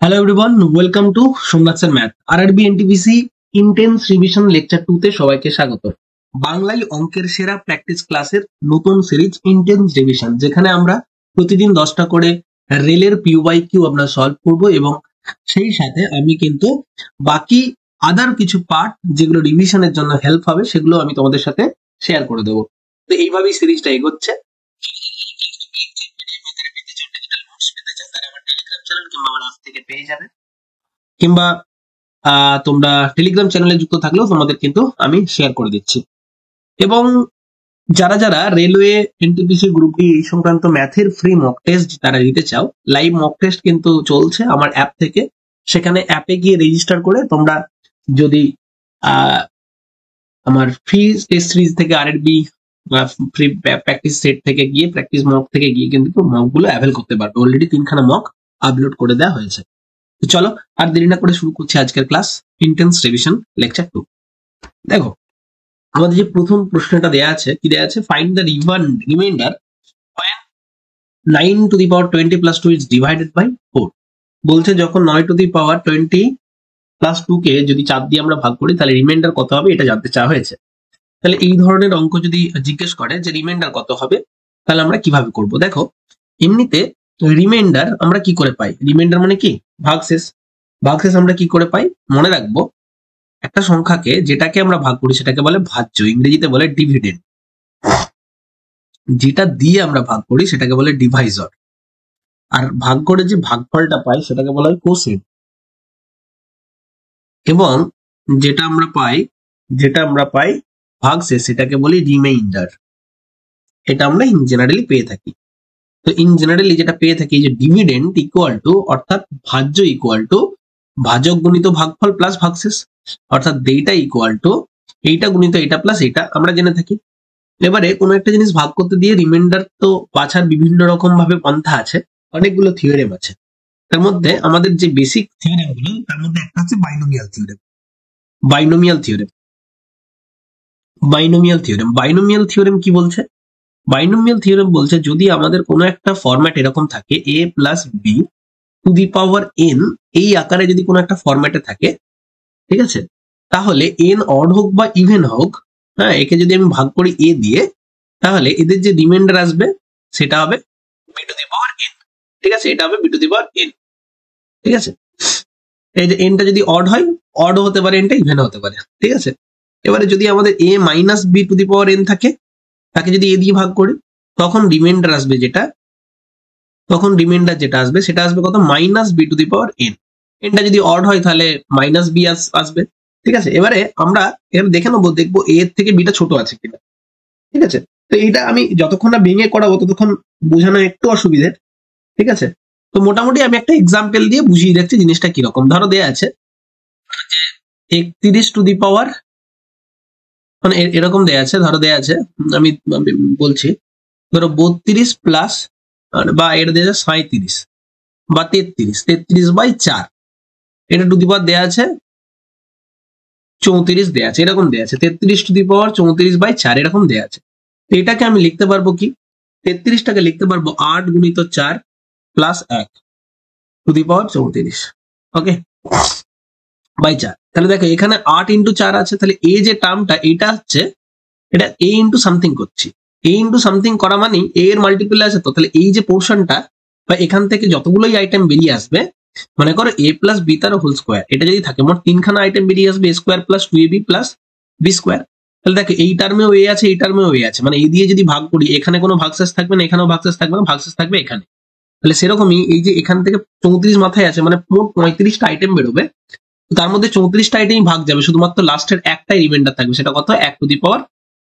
Hello everyone, welcome to Somnath sir math RRB NTPC intense revision lecture 2 তে সবাইকে স্বাগত। বাংলায় অঙ্কের সেরা প্র্যাকটিস ক্লাসের নতুন সিরিজ ইন্টেন্স রিভিশন, যেখানে আমরা প্রতিদিন 10টা করে রেলের পিউ বাই কিউ আমরা সলভ করব এবং সেই সাথে আমি কিন্তু বাকি আদার কিছু পার্ট যেগুলো রিভিশনের জন্য হেল্প হবে সেগুলো আমি তোমাদের সাথে শেয়ার করে দেবো। তো এইভাবেই সিরিজটা এগোচ্ছে। কিংবা তোমরা টেলিগ্রাম চ্যানেলে যুক্ত থাকলেও তোমাদের কিন্তু আমি শেয়ার করে দিচ্ছি। এবং যারা যারা রেলওয়ে এনটিপিসি গ্রুপ ডি এই সংক্রান্ত ম্যাথের ফ্রি মক টেস্ট তারা দিতে চাও, লাইভ মক টেস্ট কিন্তু চলছে আমার অ্যাপ থেকে। সেখানে অ্যাপে গিয়ে রেজিস্টার করে তোমরা যদি আমার ফ্রি টেস্ট সিরিজ থেকে আরআরবি ফ্রি প্র্যাকটিস সেট থেকে গিয়ে প্র্যাকটিস মক থেকে গিয়ে কিন্তু মক গুলো অ্যাভেল করতে পারবে। অলরেডি 3খানা মক আপলোড করে দেওয়া হয়েছে। তো চলো আর দেরি না করে শুরু করছি আজকের ক্লাস ইন্টেন্স রিভিশন লেকচার 2। দেখো আমাদের যে প্রথম প্রশ্নটা দেয়া আছে, কি দেয়া আছে? Find the reminder when 9 to the power 20 plus 2 is divided by 4। বলছে যখন 9 to the power 20 plus 2 কে যদি 4 দিয়ে আমরা ভাগ করি তাহলে রিমাইন্ডার কত হবে এটা জানতে চাওয়া হয়েছে। তাহলে এই ধরনের অঙ্ক যদি জিজ্ঞেস করে যে রিমাইন্ডার কত হবে, তাহলে আমরা কিভাবে করব? দেখো এমনিতে রিমাইন্ডার আমরা কি করে পাই? রিমাইন্ডার মানে কি? ভাগশেষ। ভাগশেষ আমরা কি করে পাই মনে রাখবো, একটা সংখ্যাকে যেটাকে আমরা ভাগ করি সেটাকে বলে ভাজ্য, ইংরেজিতে বলে ডিভিডেন্ড। যেটা দিয়ে আমরা ভাগ করি সেটাকে বলে ডিভাইজর, আর ভাগ করে যে ভাগফলটা পাই সেটাকে বলা হয় কোসেন্ট। এবং যেটা আমরা পাই ভাগশেষ সেটাকে বলি রিমাইন্ডার। এটা আমরা ইন জেনারেলি পেয়ে থাকি। তো ইন জেনারেলি যেটা পেয়ে থাকি যে ডিভিডেন্ড ইকুয়াল টু, অর্থাৎ ভাজ্য ইকুয়াল টু ভাজক গুণিত ভাগফল প্লাস ভাগশেষ, অর্থাৎ এইটা ইকুয়াল টু এইটা গুণিত এইটা প্লাস এইটা আমরা জেনে থাকি। এবারে কোনো একটা জিনিস ভাগ করতে দিয়ে রিমাইন্ডার তো বাছার বিভিন্ন রকম ভাবে পন্থা আছে, অনেকগুলো থিওরেম আছে। তার মধ্যে আমাদের যে বেসিক থিওরেম গুলো তার মধ্যে একটা হচ্ছে বাইনোমিয়াল থিওরেম। বাইনোমিয়াল থিওরেম কি বলছে? বাইনোমিয়াল থিওরেম বলছে যদি আমাদের কোনো একটা ফরম্যাট এরকম থাকে a plus B to the power n, এই আকারে যদি কোনো একটা ফরম্যাটে থাকে, ঠিক আছে, তাহলে n অড হোক বা ইভেন হোক, হ্যাঁ, একে যদি আমি ভাগ করি a দিয়ে, তাহলে এদের যে রিমাইন্ডার আসবে সেটা হবে b to the power n। ঠিক আছে, এটা হবে b to the power n। ঠিক আছে, এই যে nটা যদি অড হয়, অড হতে পারে, nটা ইভেন হতে পারে। ঠিক আছে, এবারে যদি আমাদের a minus b to the power n থাকে, তাকে যদি a দিয়ে ভাগ করি, তখন রিমাইন্ডার যেটা আসবে সেটা আসবে কত? Minus b to the power n. এনটা যদি অড হয় তাহলে মাইনাস বি আসবে। ঠিক আছে, এবারে আমরা এর দেখে নেবো, দেখবো এ এর থেকে বিটা ছোট আছে কিনা। ঠিক আছে, তো এইটা আমি যতক্ষণ না ভেঙে করাবো ততক্ষণ বোঝানো একটু অসুবিধের। ঠিক আছে, তো মোটামুটি আমি একটা এক্সাম্পল দিয়ে বুঝিয়ে দেখছি জিনিসটা কিরকম। ধরো দেয়া আছে 31 টু দি পাওয়ার, মানে এরকম দেয়া আছে, ধরো দেয়া আছে, আমি বলছি, ধরো 32 প্লাস বা এটা দেয়া আছে 37 বা 33 বাই 4, এটা টু দি পাওয়ার দেয়া আছে 34 দেয়া আছে, এরকম দেয়া আছে 33 টু দি পাওয়ার 34 বাই 4 এরকম দেয়া আছে। এটাকে আমি লিখতে পারবো কি? 33টাকে লিখতে পারবো 8 গুণিত 4 plus 1 to the power 34, okay, by 4। তাহলে দেখো এখানে 8 ইন্টু 4 আছে, তাহলে এই যে টার্মটা এটা হচ্ছে, এটা a ইন্টু সামথিং করছি। a ইন্টু সামথিং করা মানে a এর মাল্টিপল আছে, তো তাহলে এই যে পোর্শনটা বা এখান থেকে যতগুলোই আইটেম বেরিয়ে আসবে, মনে করো a প্লাস বি তার হোল স্কোয়ার, এটা যদি থাকে, মোট 3খানা আইটেম বেরিয়ে আসবে, a square plus 2ab plus B square. তাহলে দেখো এই টার্মেও a আছে, এই টার্মেও a আছে, মানে এই দিয়ে যদি ভাগ করি এখানে কোনো ভাগশেষ থাকবে না, এখানেও ভাগশেষ থাকবে না, ভাগশেষ থাকবে এখানে। তাহলে সেরকমই এই যে এখান থেকে 34 মাথায় আছে, মানে মোট 35টা আইটেম বেরোবে, তার মধ্যে 34টা আইটেম ভাগ যাবে, শুধুমাত্র লাস্টের একটাই রিমাইন্ডার থাকবে, সেটা কত? 1 টু দি পাওয়ার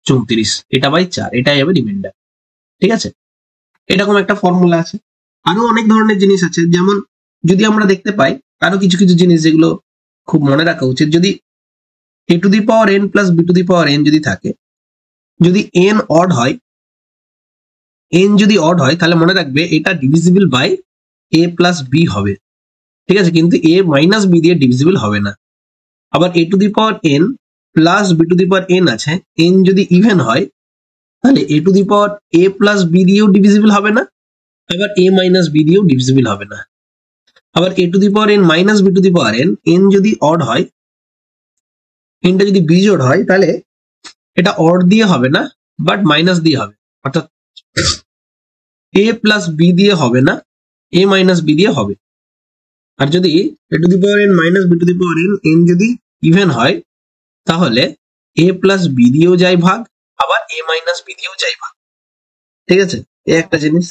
34, এটা বাই 4, এটাই হবে রিমাইন্ডার। ঠিক আছে, এরকম একটা ফর্মুলা আছে। আরো অনেক ধরনের জিনিস আছে, যেমন যদি আমরা দেখতে পাই আরো কিছু কিছু জিনিস যেগুলো খুব মনে রাখা উচিত, যদি a to the power n plus b to the power n যদি থাকে, যদি n অড হয়, তাহলে মনে রাখবে এটা divisible by a plus b হবে। ঠিক আছে, কিন্তু a মাইনাস b দিয়ে ডিভিজিবল হবে না। আবার a to the power n plus b to the power n আছে, n যদি ইভেন হয় তাহলে a to the power a plus b দিয়েও ডিভিজিবল হবে না, আবার a মাইনাস b দিয়েও ডিভিজিবল হবে না। আবার a to the power n minus b to the power n, n যদি অড হয়, nটা যদি বিজোড় হয়, তাহলে এটা অড দিয়ে হবে না, বাট মাইনাস দিয়ে হবে। অর্থাৎ a প্লাস b দিয়ে হবে না, a মাইনাস b দিয়ে হবে। আর যদি a to the power n minus b to the power n, n যদি ইভেন হয়, তাহলে a প্লাস b দিয়েও যায় ভাগ, আবার a মাইনাস b দিয়েও যায় ভাগ। ঠিক আছে, এই একটা জিনিস।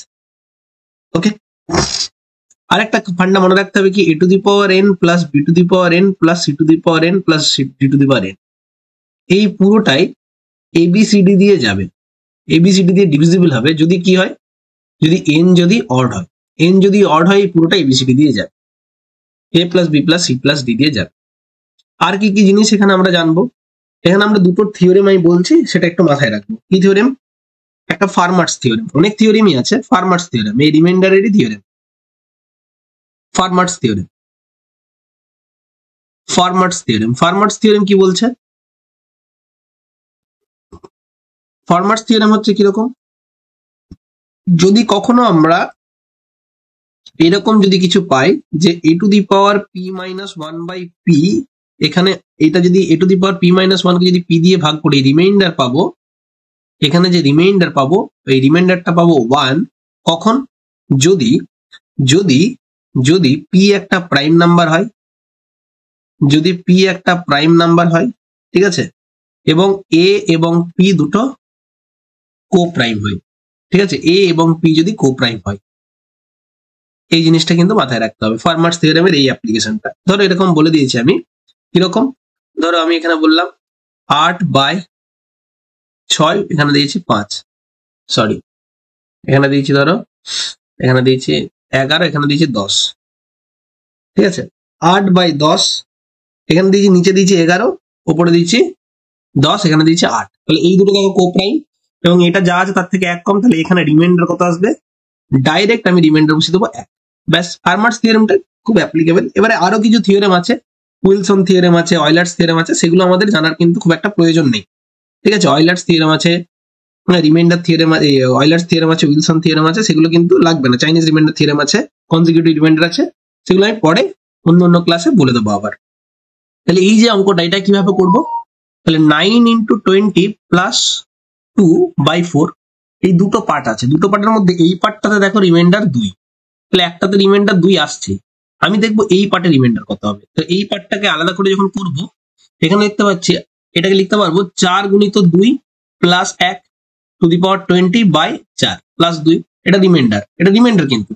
ওকে, আরেকটা ফান্ডা মনে রাখতে হবে কি, a to the power n plus b to the power n plus c two the power n plus d two the power n, এই পুরোটাই abcd দিয়ে যাবে, abcd দিয়ে ডিভিজিবল হবে যদি কি হয়, যদি n যদি অড হয়। n যদি অড হয়, এই পুরোটা abcd দিয়ে যাবে, a plus b plus c plus d দিয়ে যাবে। আর কি কি জিনিস এখানে আমরা জানবো, এখানে আমরা দুটো থিওরেম আমি বলছি, সেটা একটু মাথায় রাখবো। কি থিওরেম? একটা ফার্মার্স থিওরেম, অনেক থিওরেমই আছে, ফার্মার্স থিওরেম, এই রিমাইন্ডারেরই theorem, Fermat's theorem. Fermat's theorem, Fermat's theorem কি বলছে? ফার্মার্স থিওরেম হচ্ছে কিরকম, যদি কখনো আমরা এরকম যদি কিছু পাই যে a to the power p minus 1/p, এখানে এটা যদি a to the power p minus 1 কে যদি p দিয়ে ভাগ করি, রিমাইন্ডার পাবো, এখানে যে রিমাইন্ডার পাবো, এই রিমাইন্ডারটা পাবো 1, কখন? যদি যদি যদি p একটা প্রাইম নাম্বার হয়, যদি p একটা প্রাইম নাম্বার হয়, ঠিক আছে, এবং a এবং p দুটো কো প্রাইম হয়, ঠিক আছে, a এবং p যদি কো প্রাইম হয়, এই জিনিসটা কিন্তু মাথায় রাখতে হবে ফার্মার্স থিওরেমের এই অ্যাপ্লিকেশনটা। ধরো এরকম বলে দিয়েছি আমি, কিরকম, ধরো আমি এখানে বললাম 8/6, এখানে দিয়েছি 5, সরি এখানে দিয়েছি, ধরো এখানে দিয়েছি 11, এখানে দিয়েছি 10, ঠিক আছে, 8/10, এখানে দিয়েছি, নিচে দিয়েছি 11, উপরে দিয়েছি 10, এখানে দিয়েছি 8, তাহলে এই দুটো দেখো কো প্রাইম, এবং এটা যা আছে তার থেকে 1 কম, তাহলে এখানে রিমাইন্ডার কত আসবে, ডাইরেক্ট আমি রিমাইন্ডার বসিয়ে দেবো 1। ব্যাস, ফার্মার্স থিওরেমটা খুব অ্যাপ্লিকেবল। এবারে আরো কিছু থিওরেম আছে, উইলসন থিওরেম আছে, অয়লার্স থিওরেম আছে, সেগুলো আমাদের জানার কিন্তু খুব একটা প্রয়োজন নেই। ঠিক আছে, অয়লার্স থিওরেম আছে, রিমাইন্ডার থিওরেম, অয়লার্স থিওরেম আছে, উইলসন থিওরেম আছে, সেগুলো কিন্তু লাগবে না। চাইনিজ রিমাইন্ডার থিওরেম আছে, কনজিকিউটিভ রিমাইন্ডার আছে, সেগুলো আমি পরে অন্য অন্য ক্লাসে বলে দেবো আবার। তাহলে এই যে অঙ্কটা, এটা কিভাবে করবো, তাহলে 9 × 20 প্লাস 2/4, এই দুটো পার্ট আছে, দুটো পার্টের মধ্যে এই পার্টটাতে দেখো রিমাইন্ডার 2, তাহলে একটাতে রিমাইন্ডার 2 আসছে, আমি দেখবো এই পার্টে রিমাইন্ডার কত হবে। তো এই পার্টটাকে আলাদা করে যখন করবো, এখানে দেখতে পাচ্ছি, এটাকে লিখতে পারবো 4 × 2 plus 1 to the power 20/4 plus 2, এটা রিমাইন্ডার, এটা রিমাইন্ডার কিন্তু।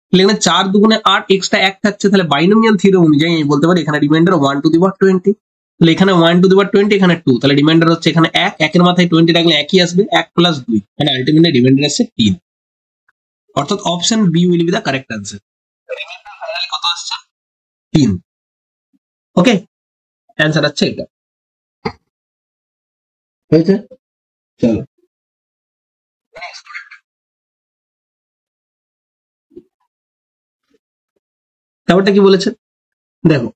তাহলে এখানে 4 2 8, এক্সট্রা 1 থাকছে, তাহলে বাইনোমিয়াল থিওরেম অনুযায়ী আমি বলতে পারি এখানে রিমাইন্ডার 1 টু দি পাওয়ার 20, তাহলে এখানে 1 টু দি পাওয়ার 20, এখানে 2, তাহলে রিমাইন্ডার হচ্ছে এখানে 1, 1 এর মাথায় 20 রাখলে 1ই আসবে, 1 প্লাস 2, মানে আলটিমেটলি রিমাইন্ডার আসছে 3, অর্থাৎ option B will be the correct answer. Remainder finally কত আসছে, 3। ওকে, অ্যান্সার আছে এটা, হয়েছে। চলো ব্যাপারটা কি বলেছে দেখো,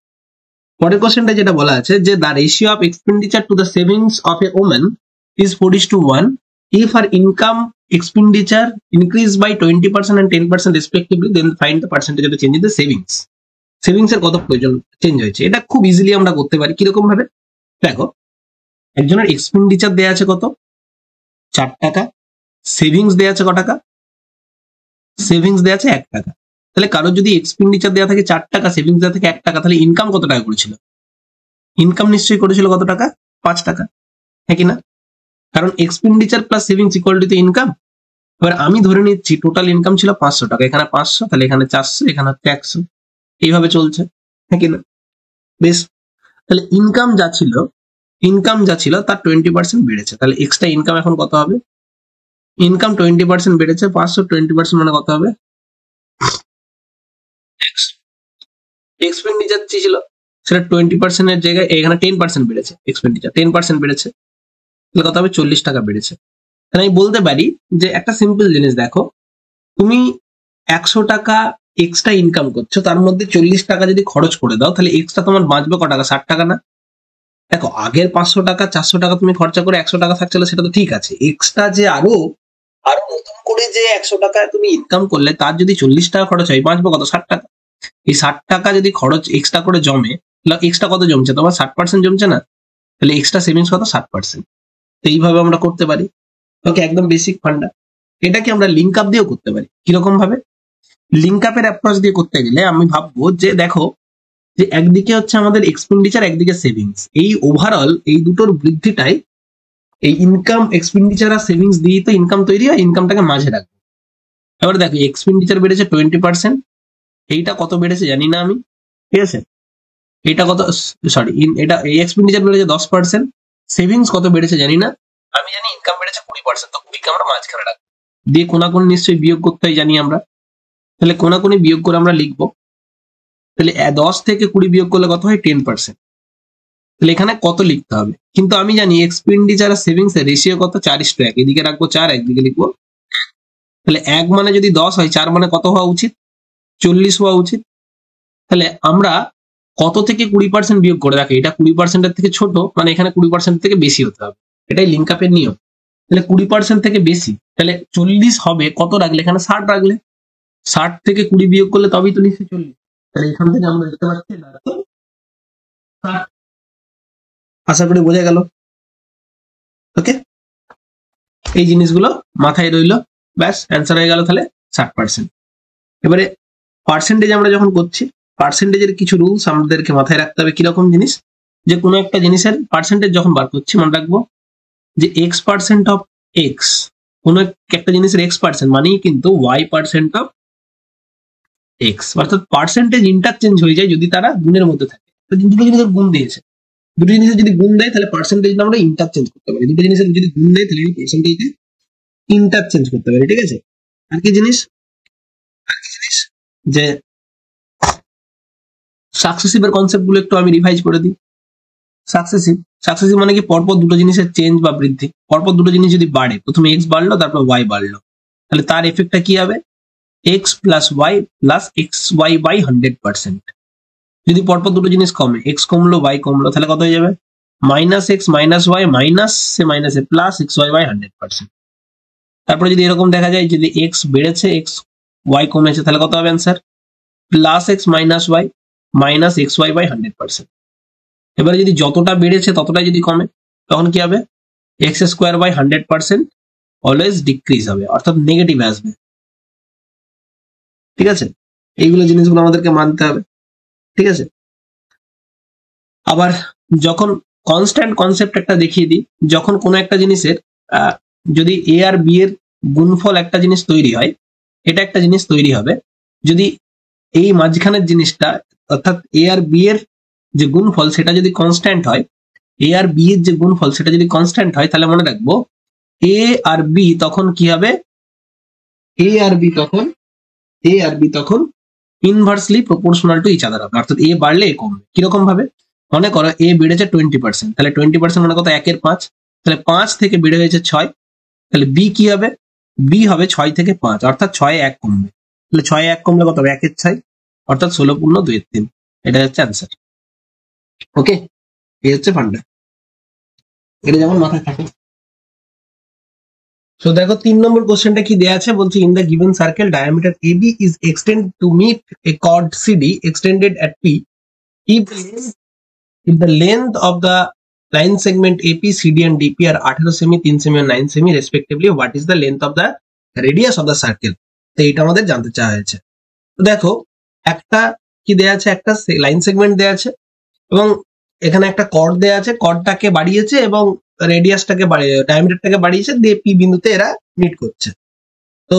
পরের কোশ্চেনটা যেটা বলা আছে যে the ratio of expenditure to the savings of a woman is 4:1 if her income expenditure increase by 20% and 10% respectively, then find the percentage of the change in the savings. Savings এর কত প্রয়োজন চেঞ্জ হয়েছে, এটা খুব easily আমরা করতে পারি। কিরকম ভাবে, দেখো একজনের এক্সপেন্ডিচার দেয়া আছে কত, 4 টাকা, সেভিংস দেয়া আছে কত টাকা, সেভিংস দেয়া আছে 1 টাকা। তাহলে কারোর যদি এক্সপেন্ডিচার দেওয়া থাকে 4 টাকা, সেভিংস দেওয়া থাকে 1 টাকা, তাহলে ইনকাম কত টাকা করেছিল, ইনকাম নিশ্চয়ই করেছিল কত টাকা, 5 টাকা, হ্যাঁ কি না, কারণ expenditure plus savings equal to income. এবার আমি ধরে নিচ্ছি টোটাল ইনকাম ছিল 500 টাকা, এখানে 500, তাহলে এখানে 400, এখানে 100, এইভাবে চলছে, হ্যাঁ কি না। বেশ, তাহলে ইনকাম যা ছিল তার 20% বেড়েছে, তাহলে এক্সট্রা ইনকাম এখন কত হবে, ইনকাম 20% বেড়েছে, 500 20% মানে কত হবে, এক্সপেন্ডিচার ছিল সেটা 20% এর জায়গায় এখানে 10% বেড়েছে, এক্সপেন্ডিচার 10% বেড়েছে, তাহলে কত হবে, 40 টাকা বেড়েছে। তাহলে আমি বলতে পারি যে একটা সিম্পল জিনিস দেখো, তুমি 100 টাকা এক্সট্রা ইনকাম করছো, তার মধ্যে 40 টাকা যদি খরচ করে দাও, তাহলে এক্সট্রা তোমার বাঁচবে ক টাকা, 60 টাকা না। দেখো আগের 500 টাকা 400 টাকা তুমি খরচা করে 100 টাকা থাকছিল, সেটা তো ঠিক আছে, এক্সট্রা যে আরো নতুন করে যে 100 টাকা তুমি ইনকাম করলে, তার যদি 40 টাকা খরচ হয়, বাঁচবে কত, 60 টাকা। এই 60 টাকা যদি খরচ এক্সট্রা করে জমে, এক্সট্রা কত জমছে তোমার? 60% জমছে না? তাহলে এক্সট্রা সেভিংস কত? 60%। তো এইভাবে আমরা করতে পারি। ওকে, একদম বেসিক ফান্ডা। এটাকে আমরা লিঙ্ক আপ দিয়েও করতে পারি। কিরকম ভাবে? লিঙ্ক আপের অ্যাপ্রোচ দিয়ে করতে গেলে আমি ভাববো যে দেখো, যে একদিকে হচ্ছে আমাদের এক্সপেন্ডিচার, একদিকে সেভিংস, এই ওভারঅল এই দুটোর বৃদ্ধিটাই এই ইনকাম, এক্সপেন্ডিচার আর সেভিংস দিয়ে তো ইনকাম তৈরি হয়, ইনকামটাকে মাঝে রাখবো। এবার দেখো এক্সপেন্ডিচার বেড়েছে 20%, এইটা কত বেড়েছে জানি না আমি, ঠিক আছে? এটা কত, সরি, এটা এই এক্সপেন্ডিচার বেড়েছে 10%, সেভিংস কত বেড়েছে জানি না, আমি জানি ইনকাম বেড়েছে 20%, তো 20 কে আমরা মাঝখানে রাখবো, দিয়ে কোনাকুনি নিশ্চয়ই বিয়োগ করতে হয় জানি আমরা, তাহলে কোনাকুনি বিয়োগ করে আমরা লিখবো। তাহলে 10 থেকে 20 বিয়োগ করলে কত হয়? 10%। তাহলে এখানে কত লিখতে হবে? কিন্তু আমি জানি এক্সপেন্ডিচার আর সেভিংস এর রেশিও কত? 4:1। এদিকে রাখবো 4, একদিকে লিখবো। তাহলে 1 মানে যদি 10 হয়, 4 মানে কত হওয়া উচিত? 40 হওয়া উচিত। তাহলে আমরা কত থেকে 20% বিয়োগ করে রাখি? এটা 20% এর থেকে ছোট, মানে এখানে 20% থেকে বেশি হতে হবে, এটাই লিঙ্ক আপের নিয়ম। তাহলে 20% থেকে বেশি, তাহলে 40 হবে কত রাখলে? এখানে 60 রাখলে। 60 থেকে 20 বিয়োগ করলে তবেই তো নিশ্চয়ই 40। তাহলে এখান থেকে আমরা দেখতে পাচ্ছি 60। আশা করি বোঝা গেল। ওকে, এই জিনিসগুলো মাথায় রইলো, ব্যাস অ্যান্সার হয়ে গেল তাহলে 60%। এবারে পার্সেন্টেজ আমরা যখন করছি, পার্সেন্টেজের কিছু রুলস আমাদেরকে মাথায় রাখতে হবে। কিরকম জিনিস? যে কোনো একটা জিনিসের পার্সেন্টেজ যখন বার করছি, মনে রাখবো যে x% অফ এক্স, কোনো একটা জিনিসের x% মানেই কিন্তু y% অফ এক্স, অর্থাৎ পার্সেন্টেজ ইন্টারচেঞ্জ হয়ে যায় যদি তারা গুণের মধ্যে থাকে। তো দুটো জিনিসের গুণ দিয়েছে, দুটো জিনিসের যদি গুণ দেয় তাহলে পার্সেন্টেজ আমরা ইন্টারচেঞ্জ করতে পারি। দুটো জিনিসের যদি গুণ দেয় তাহলে পার্সেন্টেজকে ইন্টারচেঞ্জ করতে পারি, ঠিক আছে? আর কি জিনিস যে সাকসেসিভের কনসেপ্ট গুলো একটু আমি রিভাইজ করে দিই। সাকসেসিভ মানে কি? পরপর দুটো জিনিসের চেঞ্জ বা বৃদ্ধি। পরপর দুটো জিনিস যদি বাড়ে, প্রথমে এক্স বাড়লো তারপর ওয়াই বাড়লো, তাহলে তার এফেক্টটা কি হবে? X plus y plus x y by 100%। যদি পরপর দুটো জিনিস কমে, এক্স কমলো ওয়াই কমলো, তাহলে কত হয়ে যাবে? Minus x minus y minus a plus x y by 100%। তারপরে যদি এরকম দেখা যায় যদি এক্স বেড়েছে এক্স ওয়াই কমেছে, তাহলে কত হবে answer? Plus x minus y minus x y by 100%। এবারে যদি যতটা বেড়েছে ততটাই যদি কমে, তখন কি হবে? X square by 100% always decrease হবে, অর্থাৎ নেগেটিভ আসবে, ঠিক আছে? এইগুলো জিনিসগুলো আমাদেরকে মানতে হবে, ঠিক আছে? আবার যখন কনস্ট্যান্ট কনসেপ্ট একটা দেখিয়ে দিই, যখন কোনো একটা জিনিসের যদি এ আর বি এর গুণফল একটা জিনিস তৈরি হয়, এটা একটা জিনিস তৈরি হবে যদি এই মাঝখানের জিনিসটা, অর্থাৎ এ আর বি এর যে গুণফল সেটা যদি কনস্ট্যান্ট হয়, এ আর বি এর যে গুণফল সেটা যদি কনস্ট্যান্ট হয়, তাহলে মনে রাখবো এ আর বি তখন কি হবে? এ আর বি তখন inversely proportional to each other হবে, অর্থাৎ এ বাড়লে এ কমবে। কিরকম ভাবে? মনে করো এ বেড়েছে 20%, তাহলে 20% মানে কত? 1/5, তাহলে 5 থেকে বেড়ে হয়েছে 6, তাহলে বি কি হবে? বি হবে 6 থেকে 5, অর্থাৎ 6 1 কমবে। তাহলে 6 1 কমলে কত হবে? 1/6, অর্থাৎ 16.2/3। এটা হচ্ছে অ্যান্সার। ওকে, এই হচ্ছে ফান্ডা, এটা যেমন মাথায় থাকে। তো দেখো 3 নম্বর কোশ্চেনটা কি দেয়া আছে, বলছে in the given circle diameter AB is extended to meet a chord CD extended at P if the length of the line segment AP, CD and DP are 18 সেমি, 3 সেমি আর 9 সেমি respectively, what is the length of the radius of the circle? তো এটা আমাদের জানতে চাওয়া হয়েছে। তো দেখো একটা কি দেয়া আছে, একটা লাইন সেগমেন্ট দেয়া আছে এবং এখানে একটা কর্ড দেয়া আছে, কর্ডটাকে বাড়িয়েছে এবং রেডিয়াসটাকে ডায়ামিটারটাকে বাড়িয়েছে, দিয়ে পি বিন্দুতে এরা মিট করছে। তো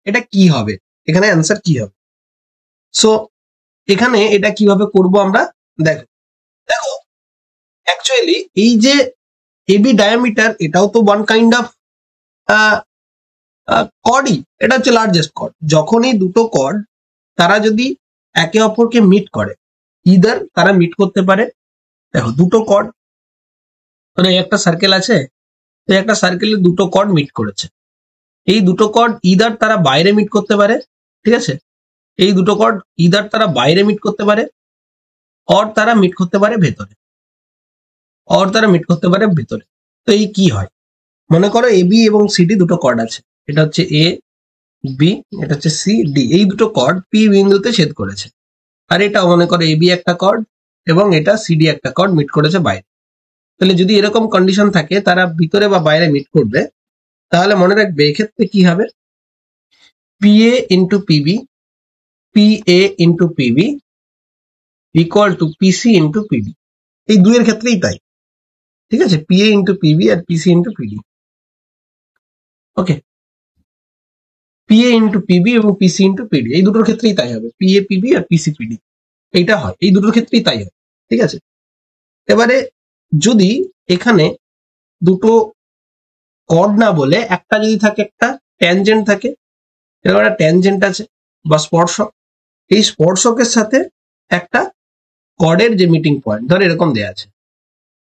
এটা কি হবে? এখানে অ্যান্সার কি হবে? সো এখানে এটা কিভাবে করব আমরা, দেখো অ্যাকচুয়ালি এই যে এবি ডায়ামিটার, এটাও তো ওয়ান কাইন্ড অফ কর্ডই, এটা হচ্ছে লার্জেস্ট কর্ড। যখনই দুটো কর্ড তারা যদি একে অপরকে মিট করে, ইদার তারা মিট করতে পারে, দেখো দুটো কর্ড, মানে একটা সার্কেল আছে, তো একটা সার্কেলে দুটো কর্ড মিট করেছে, এই দুটো কর্ড ইদার তারা বাইরে মিট করতে পারে, ঠিক আছে? এই দুটো কর্ড ইদার তারা বাইরে মিট করতে পারে, অর তারা মিট করতে পারে ভেতরে, তো এই কি হয়? মনে করো এ বি এবং সিডি দুটো কর্ড আছে, এটা হচ্ছে এ বি, এটা হচ্ছে সি ডি, এই দুটো কর্ড পি বিন্দুতে ছেদ করেছে। আর এটা মনে করো এবি একটা কর্ড এবং এটা সিডি একটা কর্ড মিট করেছে বাইরে। তাহলে যদি এরকম কন্ডিশন থাকে তারা ভিতরে বা বাইরে মিট করবে, তাহলে মনে রাখবে এক্ষেত্রে কি হবে, PA into PB, PA into PB equal to PC into PD. এই দুইয়ের ক্ষেত্রেই তাই, ঠিক আছে, পিএ ইন্টু পিবি আর পিসি ইন্টু পিডি। ওকে, পিএ ইন্টু পিবি এবং পিসি ইন্টু পিডি এই দুটোর ক্ষেত্রেই তাই হবে, পিএ পিবি আর পিসি পিডি এইটা হয়, এই দুটোর ক্ষেত্রেই তাই হয়, ঠিক আছে। এবারে যদি এখানে দুটো কর্ড না বলে একটা যদি থাকে, একটা ট্যানজেন্ট থাকে, এরকম একটা ট্যানজেন্ট আছে বা স্পর্শক, এই স্পর্শকের সাথে একটা কর্ডের যে মিটিং পয়েন্ট ধর এরকম দেয়া আছে,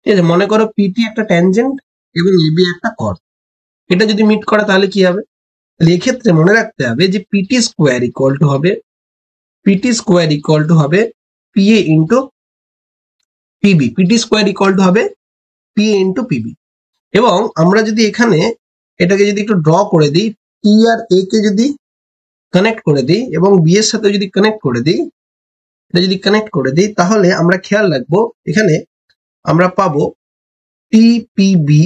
ঠিক আছে, মনে করো পিটি একটা ট্যানজেন্ট এবং এবি একটা কর্ড, এটা যদি মিট করে তাহলে কি হবে, তাহলে এক্ষেত্রে মনে রাখতে হবে যে পিটি স্কোয়ার ইকুয়াল টু হবে, পিটি স্কোয়ার ইকুয়াল টু হবে PA into PB, PT square equal to হবে পিএ ইন্টু পিবি। এবং আমরা যদি এখানে এটাকে যদি একটু ড্র করে দিই, পি আর এ কে যদি কানেক্ট করে দিই এবং বি এর সাথে যদি কানেক্ট করে দিই, এটা যদি কানেক্ট করে দিই তাহলে আমরা খেয়াল রাখবো এখানে আমরা পাবো টিপিবি,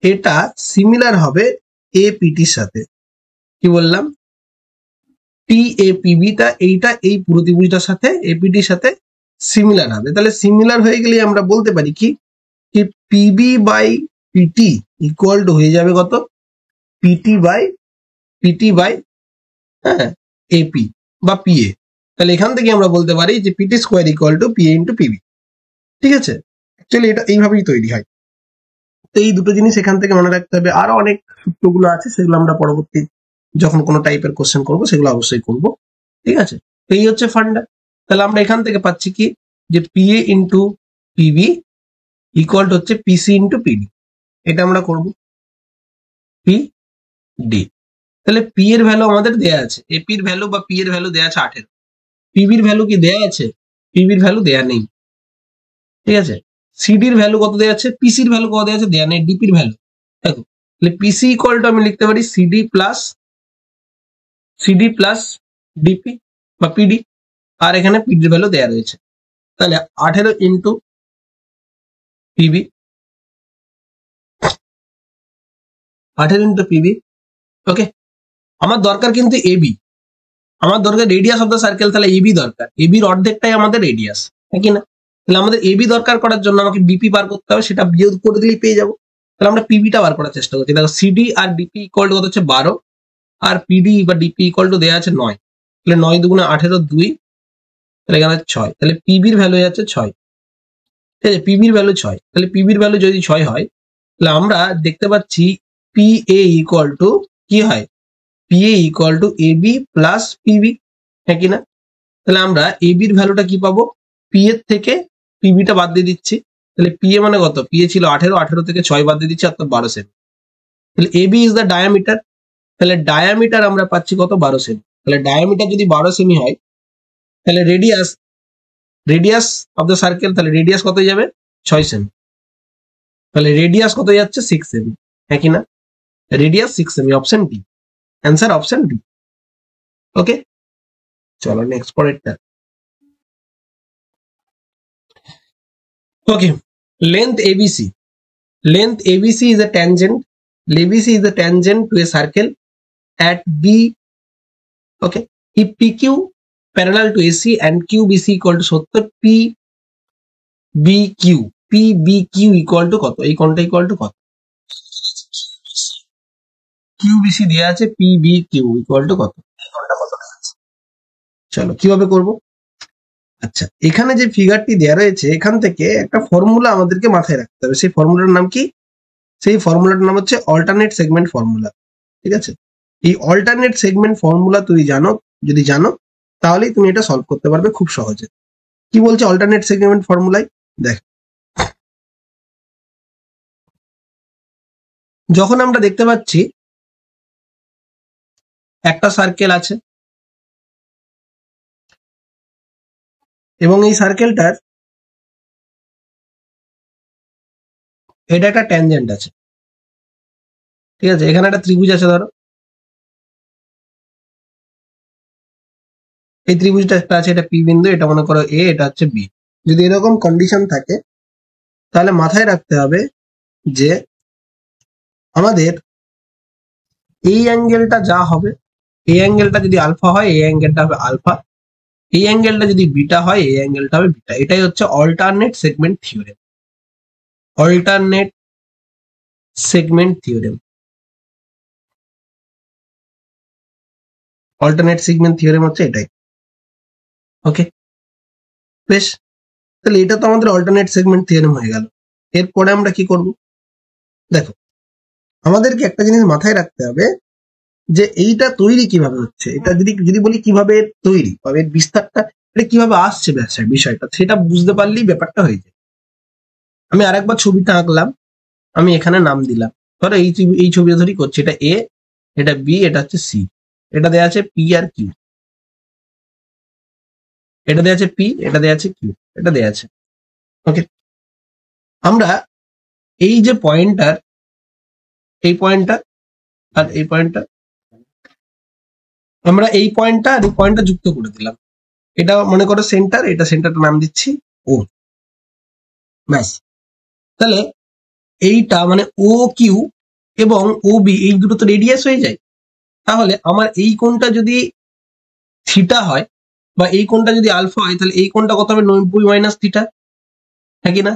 এটা সিমিলার হবে এপিটির সাথে। কি বললাম, টিএপিবিটা এইটা এই পুরো ত্রিভুজটার সাথে এপিটির সাথে সিমিলার হবে। তাহলে সিমিলার হয়ে গেলে আমরা বলতে পারি কি PB by PT equal to হয়ে যাবে কত, পিটি বাই হ্যাঁ এপি বা পিএ। তাহলে এখান থেকে আমরা বলতে পারি যে PT square equal to PA into PB, ঠিক আছে। অ্যাকচুয়ালি এটা এইভাবেই তৈরি হয়। তো এই দুটো জিনিস এখান থেকে মনে রাখতে হবে। আরো অনেক সূত্রগুলো আছে, সেগুলো আমরা পরবর্তী যখন কোনো টাইপের কোশ্চেন করবো সেগুলো অবশ্যই করবো, ঠিক আছে। তো এই হচ্ছে ফান্ডা। তাহলে আমরা এখান থেকে পাচ্ছি কি যে PA into PB equal to হচ্ছে পিসি ইন্টু পিডি, এটা আমরা করবো পি ডি। তাহলে পি এর ভ্যালু আমাদের দেয়া আছে, এপির ভ্যালু বা পি এর ভ্যালু দেয়া আছে 18, পিবির ভ্যালু কি দেয়া আছে, পিবির ভ্যালু দেয়া নেই, ঠিক আছে। সিডির ভ্যালু কত দেয়া আছে, পিসির ভ্যালু কত দেয়া আছে, দেয়া নেই। ডিপির ভ্যালু দেখো, তাহলে পিসি ইকুয়াল টু আমি লিখতে পারি সিডি প্লাস ডিপি বা পিডি, আর এখানে পিডির ভ্যালু দেয়া রয়েছে। তাহলে 18 ইন্টু পিবি, 18 ইন্টু পিবি। ওকে, আমার দরকার কিন্তু এবি, আমার দরকার রেডিয়াস অফ দ্য সার্কেল, তাহলে এবি দরকার, এবির অর্ধেকটাই আমাদের রেডিয়াস, হ্যাঁ কি না। তাহলে আমাদের এবি দরকার করার জন্য আমাকে বিপি বার করতে হবে, সেটা বিয়োগ করে দিলেই পেয়ে যাবো। তাহলে আমরা পিবিটা বার করার চেষ্টা করছি। দেখো সিডি আর ডিপি ইকুয়াল টু কত হচ্ছে 12, আর পিডি বা ডিপি ইকুয়াল টু দেওয়া আছে 9, তাহলে 9 দুগুণে 18, 2, তাহলে এখানে 6, তাহলে পিবির ভ্যালু হয়ে যাচ্ছে 6, ঠিক আছে, পিবির ভ্যালু 6। তাহলে পিবির ভ্যালু যদি 6 হয় তাহলে আমরা দেখতে পাচ্ছি পি এ ইকুয়াল টু কি হয়, PA equal to AB plus PB, হ্যাঁ কিনা। তাহলে আমরা এবির ভ্যালুটা কি পাবো, পি এর থেকে পিবিটা বাদ দিয়ে দিচ্ছি, তাহলে পিএ মানে কত, পিএ ছিল 18, 18 থেকে 6 বাদ দিয়ে দিচ্ছি, অর্থাৎ 12 সেমি। তাহলে এবি ইজ দ্য ডায়ামিটার, তাহলে ডায়ামিটার আমরা পাচ্ছি কত, 12 সেমি। তাহলে ডায়ামিটার যদি 12 সেমি হয় তাহলে রেডিয়াস অফ দ্য সার্কেল, তাহলে রেডিয়াস কত যাবে, 6 সেমি। তাহলে রেডিয়াস কত যাচ্ছে, 6 সেমি, হ্যাঁ কিনা, রেডিয়াস 6 সেমি, option D, answer option D. Okay, চলো নেক্সট পরেরটা। ওকে, length ABC, length ABC is a tangent, ABC is a tangent to a circle at B. Okay, if PQ parallel to AC and QBC equal to 70, PBQ equal to কত, এই কোণটা equal to কত, QBC দেয়া আছে, PBQ equal to কত, এই কোণটা কত আছে। চলো কিভাবে করব। আচ্ছা, এখানে যে ফিগারটি দেয়া রয়েছে এখান থেকে একটা ফর্মুলা আমাদেরকে মাথায় রাখতে হবে। সেই ফর্মুলার নাম কি, সেই ফর্মুলাটার নাম হচ্ছে অল্টারনেট সেগমেন্ট ফর্মুলা, ঠিক আছে। এই অল্টারনেট সেগমেন্ট ফর্মুলা তুমি জানো, যদি জানো তাহলেই তুমি এটা সলভ করতে পারবে খুব সহজে। কি বলছে অল্টারনেট সেগমেন্ট ফর্মুলায়, দেখ, যখন আমরা দেখতে পাচ্ছি একটা সার্কেল আছে এবং এই সার্কেলটার এটা একটা ট্যানজেন্ট আছে, ঠিক আছে, এখানে একটা ত্রিভুজ আছে ধরো, এই ত্রিভুজটা একটা আছে, এটা পি বিন্দু, এটা মনে করো এ, এটা হচ্ছে বি। যদি এরকম কন্ডিশন থাকে তাহলে মাথায় রাখতে হবে যে আমাদের এই অ্যাঙ্গেলটা যা হবে, এই অ্যাঙ্গেলটা যদি আলফা হয় এই অ্যাঙ্গেলটা হবে আলফা, এই অ্যাঙ্গেলটা যদি বিটা হয় এই অ্যাঙ্গেলটা হবে বিটা। এটাই হচ্ছে alternate segment theorem. Alternate segment theorem, alternate segment theorem হচ্ছে এটাই। ওকে, বেশ, তাহলে এটা তো আমাদের অল্টারনেট সেগমেন্ট থিওরেম হয়ে গেল। এরপরে আমরা কি করব? দেখো, আমাদেরকে একটা জিনিস মাথায় রাখতে হবে যে এইটা তৈরি কিভাবে হচ্ছে। এটা যদি বলি কিভাবে তৈরি বা এর বিস্তারটা, এটা কিভাবে আসছে বিষয়টা, সেটা বুঝতে পারলেই ব্যাপারটা হয়ে যায়। আমি আরেকবার ছবিটা আঁকলাম, আমি এখানে নাম দিলাম, ধরো এই ছবি ধরি করছি, এটা এ, এটা বি, এটা হচ্ছে সি, এটা দেওয়া আছে পি আর কিউ, এটা দেওয়া আছে পি, এটা দেওয়া আছে কিউ, এটা দেওয়া আছে। ওকে, আমরা এই যে পয়েন্টার, এই পয়েন্টটা আর এই পয়েন্টটা, আমরা এই পয়েন্টটা আর এই পয়েন্টটা যুক্ত করে দিলাম। এটা মনে করো সেন্টার, এটা সেন্টারটা নাম দিচ্ছি ও, ব্যাস। তাহলে এইটা মানে ও কিউ এবং ও বি, এই দুটো তো রেডিয়াস হয়ে যায়। তাহলে আমার এই কোণটা যদি থিটা হয় বা এই কোণটা যদি আলফা হয়, তাহলে এই কোণটা কত হবে? 90 মাইনাস থিটা, হ্যাঁ কি না?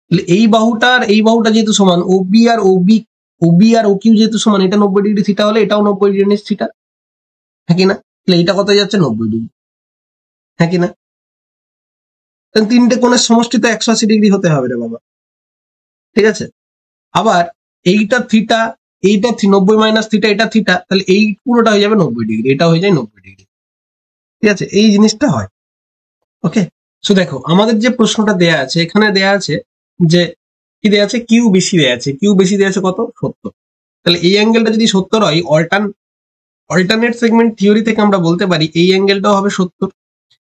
তাহলে এই বাহুটা আর এই বাহুটা যেহেতু সমান, ওবি আর ও কিউ যেহেতু সমান, এটা 90 ডিগ্রি থিটা হলে এটাও 90 ডিগ্রি থিটা, হ্যাঁ কি না? তাহলে এইটা কত যাচ্ছে? 90 ডিগ্রি, হ্যাঁ কি না? তিনটে কোণের সমষ্টি তো 180 ডিগ্রি হতে হবে রে বাবা, ঠিক আছে? আবার এইটা থিটা, এইটা 90 মাইনাস থিটা, এটা থিটা, তাহলে এই পুরোটা হয়ে যাবে 90 ডিগ্রি, এটা হয়ে যায় 90 ডিগ্রি, ঠিক আছে? এই জিনিসটা হয়। ওকে, সো দেখো আমাদের যে প্রশ্নটা দেয়া আছে, এখানে দেয়া আছে যে কি দেয়া আছে? কিউ বেশি দেয়া আছে। কিউ বেশি দেয়া আছে কত? 70। তাহলে এই অ্যাঙ্গেলটা যদি 70 হয়, অল্টারনেট সেগমেন্ট থিওরি থেকে আমরা বলতে পারি এই অ্যাঙ্গেলটাও হবে 70,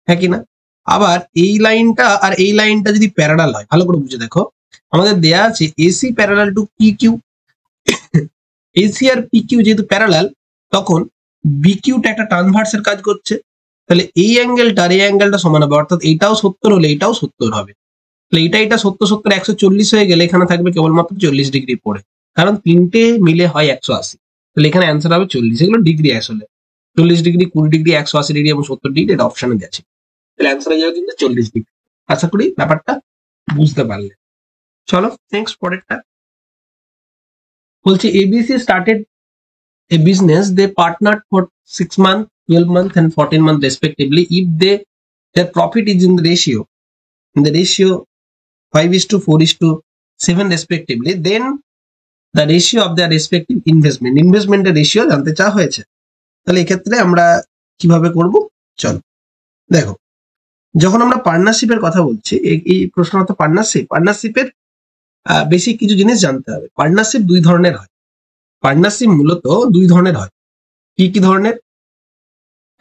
হ্যাঁ কি না? আবার এই লাইনটা আর এই লাইনটা যদি প্যারালাল হয়, ভালো করে বুঝে দেখো, আমাদের দেয়া আছে AC parallel to P Q. AC আর পি কিউ যেহেতু প্যারালাল, তখন বি কিউটা একটা ট্রানভার্সের কাজ করছে। তাহলে এই অ্যাঙ্গেলটা আর এই অ্যাঙ্গেলটা সমান হবে, অর্থাৎ এইটাও 70 হলে এইটাও 70 হবে। তাহলে এটা 70 70 140 হয়ে গেলে এখানে থাকবে কেবলমাত্র 40 ডিগ্রি পড়ে, কারণ তিনটে মিলে হয় 180। তাহলে এখানে অ্যান্সার হবে 40। এগুলো ডিগ্রি আসলে 40 ডিগ্রি, 20 ডিগ্রি, 180 ডিগ্রি এবং 70 ডিগ্রি, এটা অপশনে আছে। তাহলে অ্যান্সার হয়ে যাবে কিন্তু 40 ডিগ্রি। আশা করি ব্যাপারটা বুঝতে পারলে। চলো নেক্সট পরেরটা বলছি, ABC started a business. They partnered for 6 months, 12 months and 14 months respectively. If their profit is in the ratio 5:4:7 respectively, then the ratio of their respective investment এর রেশিও জানতে চাওয়া হয়েছে। তাহলে এক্ষেত্রে আমরা কিভাবে করব? চলো দেখো, যখন আমরা পার্টনারশিপের কথা বলছি, এই প্রশ্নটা পার্টনারশিপের বেসিক কিছু জিনিস জানতে হবে। পার্টনারশিপ দুই ধরনের হয়। পার্টনারশিপ মূলত দুই ধরনের হয়। কি কি ধরনের?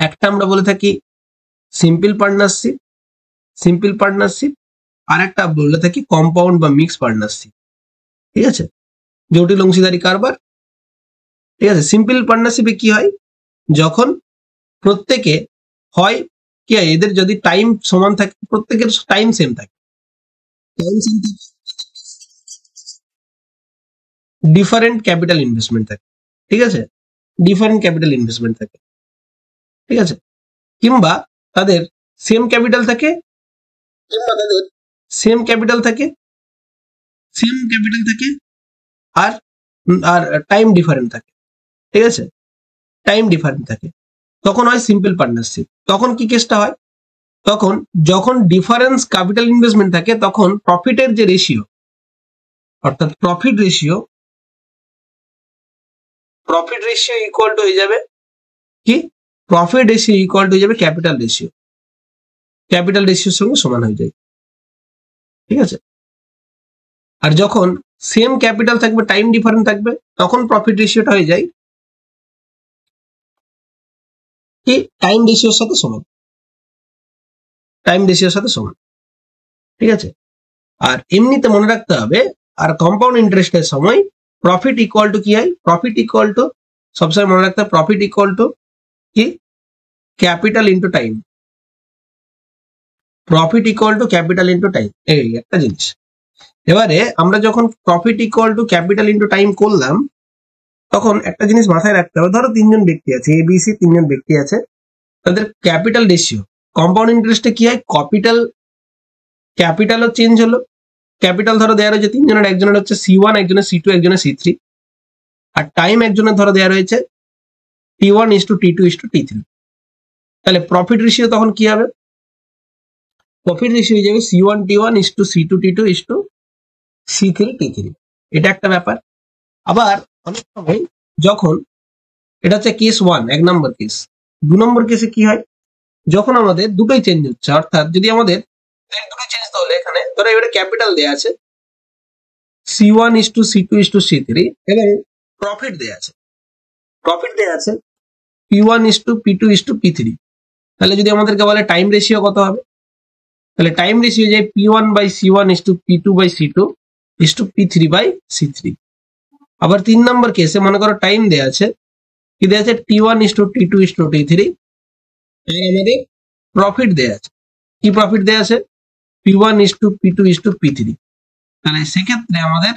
একটা আমরা বলে থাকি সিম্পল পার্টনারশিপ, আর একটা বলে থাকি কম্পাউন্ড বা মিক্স পার্টনারশিপ, ঠিক আছে? জটিল অংশীদারি কারবার, ঠিক আছে? সিম্পল পার্টনারশিপে কি হয়? যখন প্রত্যেকে হয় কি হয়, এদের যদি টাইম সমান থাকে, প্রত্যেকের টাইম সেম থাকে, ডিফারেন্ট ক্যাপিটাল ইনভেস্টমেন্ট থাকে, ঠিক আছে? ডিফারেন্ট ক্যাপিটাল ইনভেস্টমেন্ট থাকে, ঠিক আছে? কিংবা তাদের সেম ক্যাপিটাল থাকে, সেম ক্যাপিটাল থাকে আর আর টাইম ডিফারেন্ট থাকে, ঠিক আছে? টাইম ডিফারেন্ট থাকে, তখন হয় সিম্পল পার্টনারশিপ। তখন কি কেসটা হয়? তখন যখন ডিফারেন্স ক্যাপিটাল ইনভেস্টমেন্ট থাকে, তখন প্রফিটের যে রেশিও, অর্থাৎ প্রফিট রেশিও ইকুয়াল টু হয়ে যাবে কি? প্রফিট রেশিও ইকুয়াল টু হয়ে যাবে ক্যাপিটাল রেশিওর সঙ্গে সমান হয়ে যায়, ঠিক আছে? আর যখন সেম ক্যাপিটাল থাকবে, টাইম ডিফারেন্ট থাকবে, তখন প্রফিট রেশিওটা হয়ে যায় কি? টাইম রেশিওর সাথে সমান, ঠিক আছে? আর এমনিতে মনে রাখতে হবে, আর কম্পাউন্ড ইন্টারেস্টের সময় প্রফিট ইকুয়াল টু কি হয়? প্রফিট ইকুয়াল টু, সবসময় মনে রাখতে হবে, প্রফিট ইকুয়াল টু কি? Capital into time. Profit equal to capital into time, এই একটা জিনিস। এবারে আমরা যখন profit equal to capital into time করলাম, তখন একটা জিনিস মাথায় রাখতে হবে, ধরো তিনজন ব্যক্তি আছে, এবিসি তিনজন ব্যক্তি আছে, তাদের ক্যাপিটাল রেশিও, কম্পাউন্ড ইন্টারেস্টে কি হয়, ক্যাপিটালও চেঞ্জ হলো। ক্যাপিটাল ধরো দেওয়া রয়েছে তিনজনের, একজনের হচ্ছে C1, একজনের C2, একজনের C3, আর টাইম একজনের ধরো দেওয়া রয়েছে T1:T2:T3। তাহলে প্রফিট রেশিও তখন কি হবে, প্রফিট রেশিও হয়ে যাবে C1T1:C2T2:C3T3। এটা একটা ব্যাপার। আবার অনেক সময় যখন, এটা হচ্ছে কেস 1, 1 নম্বর কেস। 2 নম্বর কেসে কি হয়, যখন আমাদের দুটোই চেঞ্জ হচ্ছে, অর্থাৎ যদি আমাদের দুটোই চেঞ্জ হলে, এখানে ধরো এবারে ক্যাপিটাল দেয়া আছে C1:C2:C3 এবং প্রফিট দেয়া আছে P1:P2:P3। তাহলে যদি আমাদেরকে বলে টাইম রেশিও কত হবে, তাহলে টাইম রেশিও যায় P1/C1:P2/C2:P3/C3। আবার 3 নম্বর কেসে মনে করো টাইম দেয়া আছে, কি দেয়া আছে T1:T2:T3, আর আমাদের প্রফিট দেয়া আছে, কি প্রফিট দেয়া আছে P1:P2:P3। তাহলে সেক্ষেত্রে আমাদের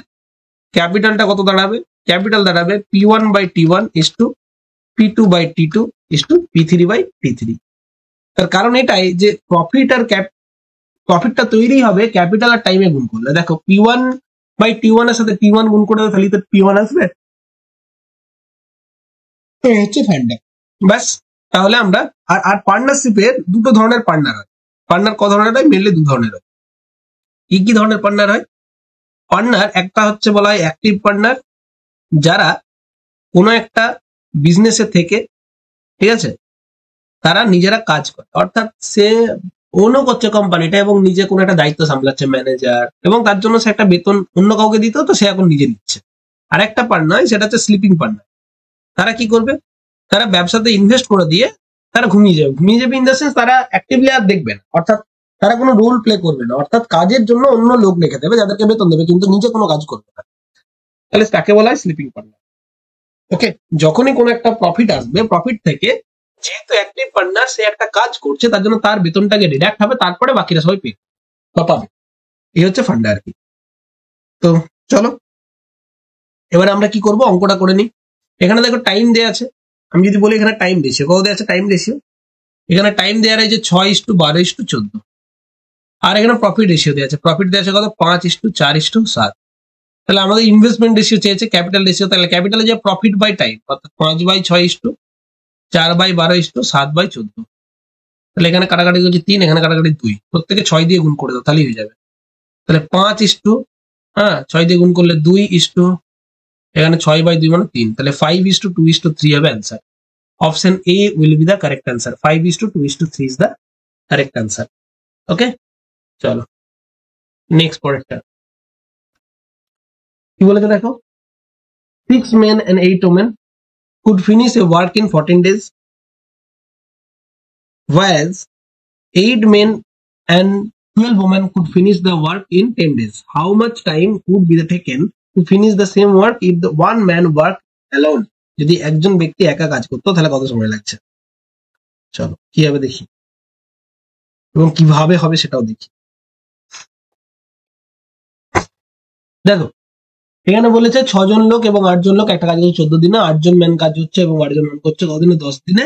ক্যাপিটালটা কত দাঁড়াবে, ক্যাপিটাল দাঁড়াবে P1/T1:P2/T2:P3/T3। তার কারণ এটাই যে প্রফিটটা তৈরি হবে ক্যাপিটাল আর টাইমে গুণ করলে। দেখো P1/T1 এর সাথে T1 গুণ করে তাহলে তো P1 আসবে, হচ্ছে ফান্ডার। ব্যাস, তাহলে আমরা আর পার্টনারশিপের দুটো ধরনের পার্টনার হয়। পার্টনার ক ধরনের হয়, মেনলি 2 ধরনের হয়। কি ধরনের পার্টনার হয়, পার্টনার একটা হচ্ছে বলা হয় অ্যাক্টিভ পার্টনার, যারা কোনো একটা বিজনেসে থেকে, ঠিক আছে, তারা নিজেরা কাজ করে, অর্থাৎ সে ওনও করছে কোম্পানিটা এবং নিজে কোনো একটা দায়িত্ব সামলাচ্ছে, ম্যানেজার, এবং তার জন্য সে একটা বেতন অন্য কাউকে দিত, তো সে এখন নিজে নিচ্ছে। আর একটা পার্টনার, সেটা হচ্ছে স্লিপিং পার্টনার। তারা কি করবে, তারা ব্যবসাতে ইনভেস্ট করে দিয়ে তারা ঘুমিয়ে যাবে ইন দ্য সেন্স তারা অ্যাক্টিভলি আর দেখবে না, অর্থাৎ তারা কোনো রোল প্লে করবে না, অর্থাৎ কাজের জন্য অন্য লোক রেখে দেবে যাদেরকে বেতন দেবে, কিন্তু নিজে কোনো কাজ করবে না। তাহলে তাকে বলা হয় স্লিপিং পার্টনার। ওকে, যখনই কোনো একটা প্রফিট আসবে, প্রফিট থেকে যেহেতু অ্যাক্টিভ পার্টনার সে একটা কাজ করছে, তার জন্য তার বেতনটাকে ডিডাক্ট হবে, তারপরে বাকিরা সবাই পাবে। এই হচ্ছে ফান্ডা আর কি। তো চলো এবারে আমরা কি করব, অঙ্কটা করে নিই। এখানে দেখো টাইম দেয়া আছে, আমি যদি বলি এখানে টাইম রেশিও কত দেওয়া আছে, টাইম রেশিও এখানে টাইম দেওয়া রয়েছে 6:12:14, আর এখানে প্রফিট রেশিও দেওয়া আছে, প্রফিট দেওয়া আছে কত 5:4:7। তাহলে আমাদের ইনভেস্টমেন্ট রেশিও চেয়েছে ক্যাপিটাল রেশিও, তাহলে ক্যাপিটালে যে প্রফিট বাই টাইম, অর্থাৎ 5/6:4/12:7/14। তাহলে এখানে কাটাকাটি করছে 3, এখানে কাটাকাটি 2, প্রত্যেকে 6 দিয়ে গুণ করে দাও, তাহলেই হয়ে যাবে। তাহলে 5:6 দিয়ে গুণ করলে 2, এখানে 6/2 মানে 3, তাহলে 5:2:3 হবে answer. Option A will be the correct answer, 5:2:3 is the correct answer. Okay, চলো নেক্সট পরেরটা কি বলেছে দেখো, 6 men and 8 women could finish a work in 14 days, whereas 8 men and 12 women could finish the work in 10 days. How much time could be taken to finish the same work if the one man work alone? যদি একজন ব্যক্তি একা কাজ করতো তাহলে কত সময় লাগছে, চলো কি হবে দেখি, এবং কিভাবে হবে সেটাও দেখি। দেখো এখানে বলেছে 6 জন লোক এবং 8 জন লোক একটা কাজ করছে 14 দিনে, 8 জন ম্যান কাজ হচ্ছে এবং 8 জন ম্যান করছে কতদিনে, 10 দিনে।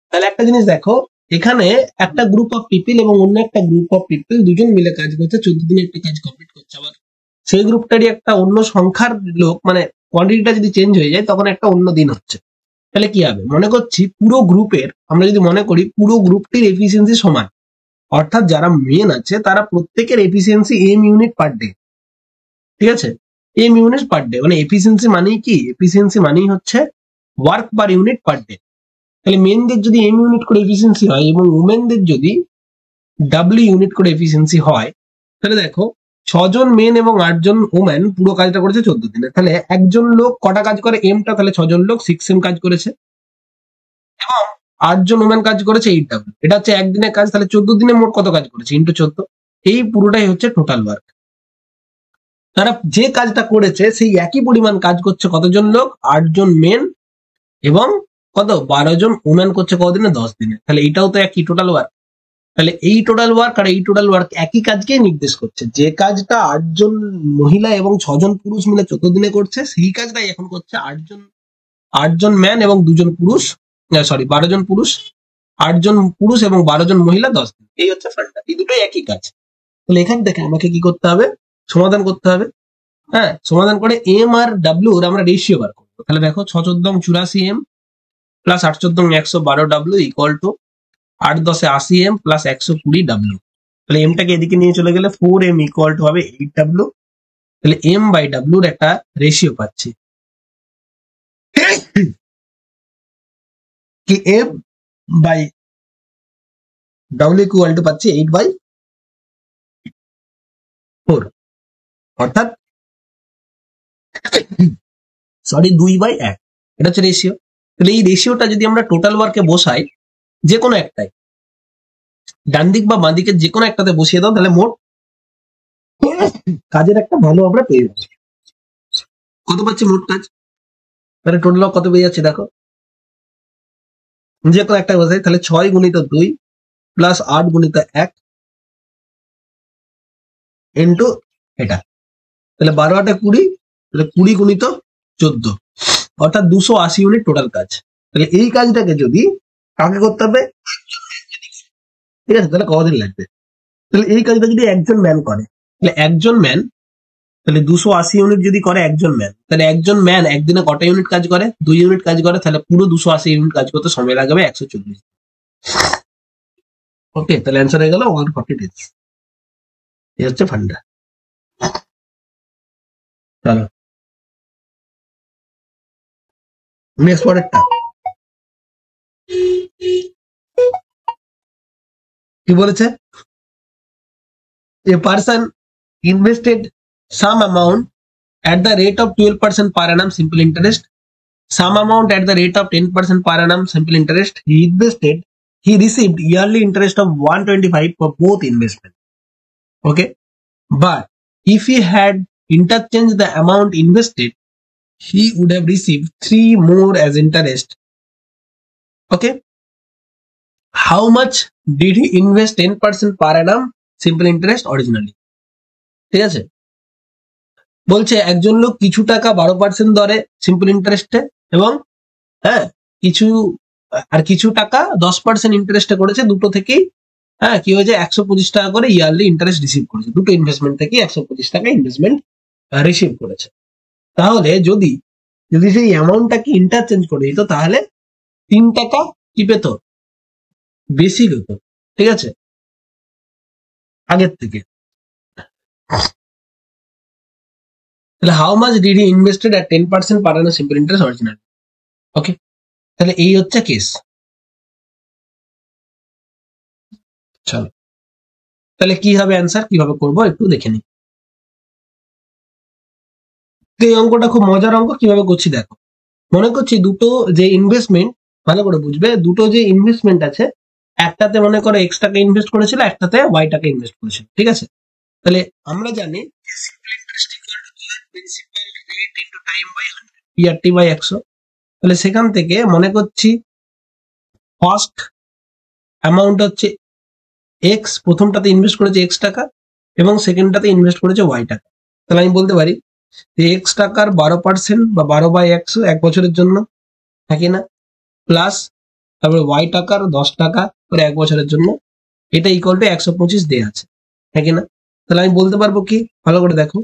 তাহলে একটা জিনিস দেখো, এখানে একটা গ্রুপ অফ পিপল এবং অন্য একটা গ্রুপ অফ পিপল দুজন মিলে কাজ করছে, 14 দিনে একটা কাজ কমপ্লিট করছে। আবার সেই গ্রুপটারই একটা অন্য সংখ্যার লোক, মানে কোয়ান্টিটিটা যদি চেঞ্জ হয়ে যায় তখন একটা অন্য দিন হচ্ছে। তাহলে কি হবে, মনে করছি পুরো গ্রুপের, আমরা যদি মনে করি পুরো গ্রুপটির এফিসিয়েন্সি সমান, অর্থাৎ যারা মেন আছে তারা প্রত্যেকের efficiency M unit per day, ঠিক আছে, এম ইউনিট পার ডে, মানে এফিসিয়েন্সি মানেই কি, এফিসিয়েন্সি মানেই হচ্ছে work per unit per day. তাহলে মেনদের যদি এম ইউনিট করে এফিসিয়েন্সি হয় এবং উমেনদের যদি ডাব্লিউ ইউনিট করে এফিসিয়েন্সি হয়, তাহলে দেখো 6 জন মেন এবং 8 জন ওমেন পুরো কাজটা করেছে 14 দিনে। তাহলে একজন লোক কটা কাজ করে, এমটা, তাহলে 6 জন লোক 6M কাজ করেছে, এবং 8 জন ওমেন কাজ করেছে 8W। এটা হচ্ছে একদিনের কাজ, তাহলে 14 দিনে মোট কত কাজ করেছে ইন্টু 14, এই পুরোটাই হচ্ছে টোটাল ওয়ার্ক। তারা যে কাজটা করেছে সেই একই পরিমাণ কাজ করছে কতজন লোক, 8 জন মেন এবং কত 12 জন ওমেন করছে কতদিনে, 10 দিনে। তাহলে এটাও তো একই টোটাল ওয়ার্ক। তাহলে এই টোটাল ওয়ার্ক আর এই টোটাল ওয়ার্ক একই কাজকে নির্দেশ করছে। যে কাজটা 8 জন মহিলা এবং 6 জন পুরুষ মিলে 14 দিনে করছে, সেই কাজটাই এখন করছে 8 জন ম্যান এবং 2 জন পুরুষ, 12 জন পুরুষ, 8 জন পুরুষ এবং 12 জন মহিলা 10 দিন। এই হচ্ছে ফান্ডা, এই দুটোই একই কাজ। তাহলে এখান থেকে আমাকে কি করতে হবে, সমাধান করতে হবে। হ্যাঁ, সমাধান করে এম আর ডাব্লিউ আমরা রেশিও বার করবো। তাহলে দেখো 6 14 84 M plus 8 14 112 W equal to 8 10 80 M plus 120 W. তাহলে এমটাকে এদিকে নিয়ে চলে গেলে 4m ইকুয়াল টু হবে 8 ডাব্লিউ। তাহলে এম বাই ডাব্লিউর একটা রেশিও পাচ্ছি কি M by W equal to পাচ্ছি 8/4, অর্থাৎ 2/1। এটা হচ্ছে রেশিও। তাহলে এই রেশিওটা যদি আমরা টোটাল ওয়ার্কে বসাই, যে কোনো একটাই, ডান দিক বা বাঁ দিকের যে কোনো একটাতে বসিয়ে দাও, তাহলে মোট কাজের একটা ভালো আমরা পেয়ে যাচ্ছি। কত পাচ্ছি মোট কাজ? তাহলে টোটাল ওয়ার্ক কত পেয়ে যাচ্ছে দেখো, যে কোনো একটা বসাই, তাহলে 6 গুণিত 2 প্লাস 8 গুণিত 1 ইন্টু এটা, তাহলে 12 8 20, তাহলে 20 গুণিত 14, অর্থাৎ 280 ইউনিট টোটাল কাজ। তাহলে এই কাজটাকে যদি কাকে করতে হবে, ঠিক আছে, তাহলে কতদিন লাগবে? তাহলে এই কাজটা যদি একজন ম্যান করে, তাহলে একজন ম্যান, তাহলে 280 ইউনিট যদি করে একজন ম্যান, তাহলে একজন ম্যান একদিনে কটা ইউনিট কাজ করে? 2 ইউনিট কাজ করে। তাহলে পুরো 280 ইউনিট কাজ করতে সময় লাগবে 140। ওকে, তাহলে অ্যান্সার হয়ে গেল 140 ডেজ। এই হচ্ছে ফান্ডা। চলো নেক্সট পরেরটা কি বলেছে, a person invested some amount at the rate of 12% per annum simple interest, some amount at the rate of 10% per annum simple interest. He received yearly interest of 125 for both investment. Okay, but if he had interchanged the amount invested, he would have received 3 more as interest. Okay, how much did he invest 10% per annum simple interest originally? ঠিক আছে, বলছে একজন লোক কিছু টাকা 12% দরে simple ইন্টারেস্টে এবং হ্যাঁ কিছু টাকা 10% ইন্টারেস্টে করেছে। দুটো থেকেই কি হয়েছে, 125 টাকা করে ইয়ারলি ইন্টারেস্ট রিসিভ করেছে। দুটো ইনভেস্টমেন্ট থেকে 125 টাকা ইনভেস্টমেন্ট রিসিভ করেছে। তাহলে যদি সেই অ্যামাউন্টটাকে ইন্টারচেঞ্জ করে দিত, তাহলে 3 টাকা কি পেত, বেশি পেত। ঠিক আছে, আগের থেকে। তাহলে how much did he invested at 10% per annum simple interest original. Okay, তাহলে এই হচ্ছে কেস। চলো তাহলে কি হবে অ্যান্সার, কিভাবে করবো একটু দেখে নিই। এই অঙ্কটা খুব মজার অঙ্ক, কিভাবে করছি দেখো। মনে করছি দুটো যে ইনভেস্টমেন্ট, ভালো করে বুঝবে, দুটো যে ইনভেস্টমেন্ট আছে, একটাতে মনে করো এক্স টাকা ইনভেস্ট করেছিল, একটাতে ওয়াই টাকা ইনভেস্ট করেছিল। ঠিক আছে, তাহলে আমরা জানি PRT/100, তাহলে সেখান থেকে মনে করছি ফার্স্ট অ্যামাউন্ট হচ্ছে এক্স, প্রথমটাতে ইনভেস্ট করেছে এক্স টাকা এবং সেকেন্ডটাতে ইনভেস্ট করেছে ওয়াই টাকা। তাহলে আমি বলতে পারি এক্স টাকার 12% বা 12/100 1 বছরের জন্য, থাকে না, প্লাস তারপরে ওয়াই টাকার 10 টাকা করে 1 বছরের জন্য, এটা ইকুয়াল টু 125 দেয়া আছে, থাকে না। তাহলে আমি বলতে পারবো কি, ভালো করে দেখো,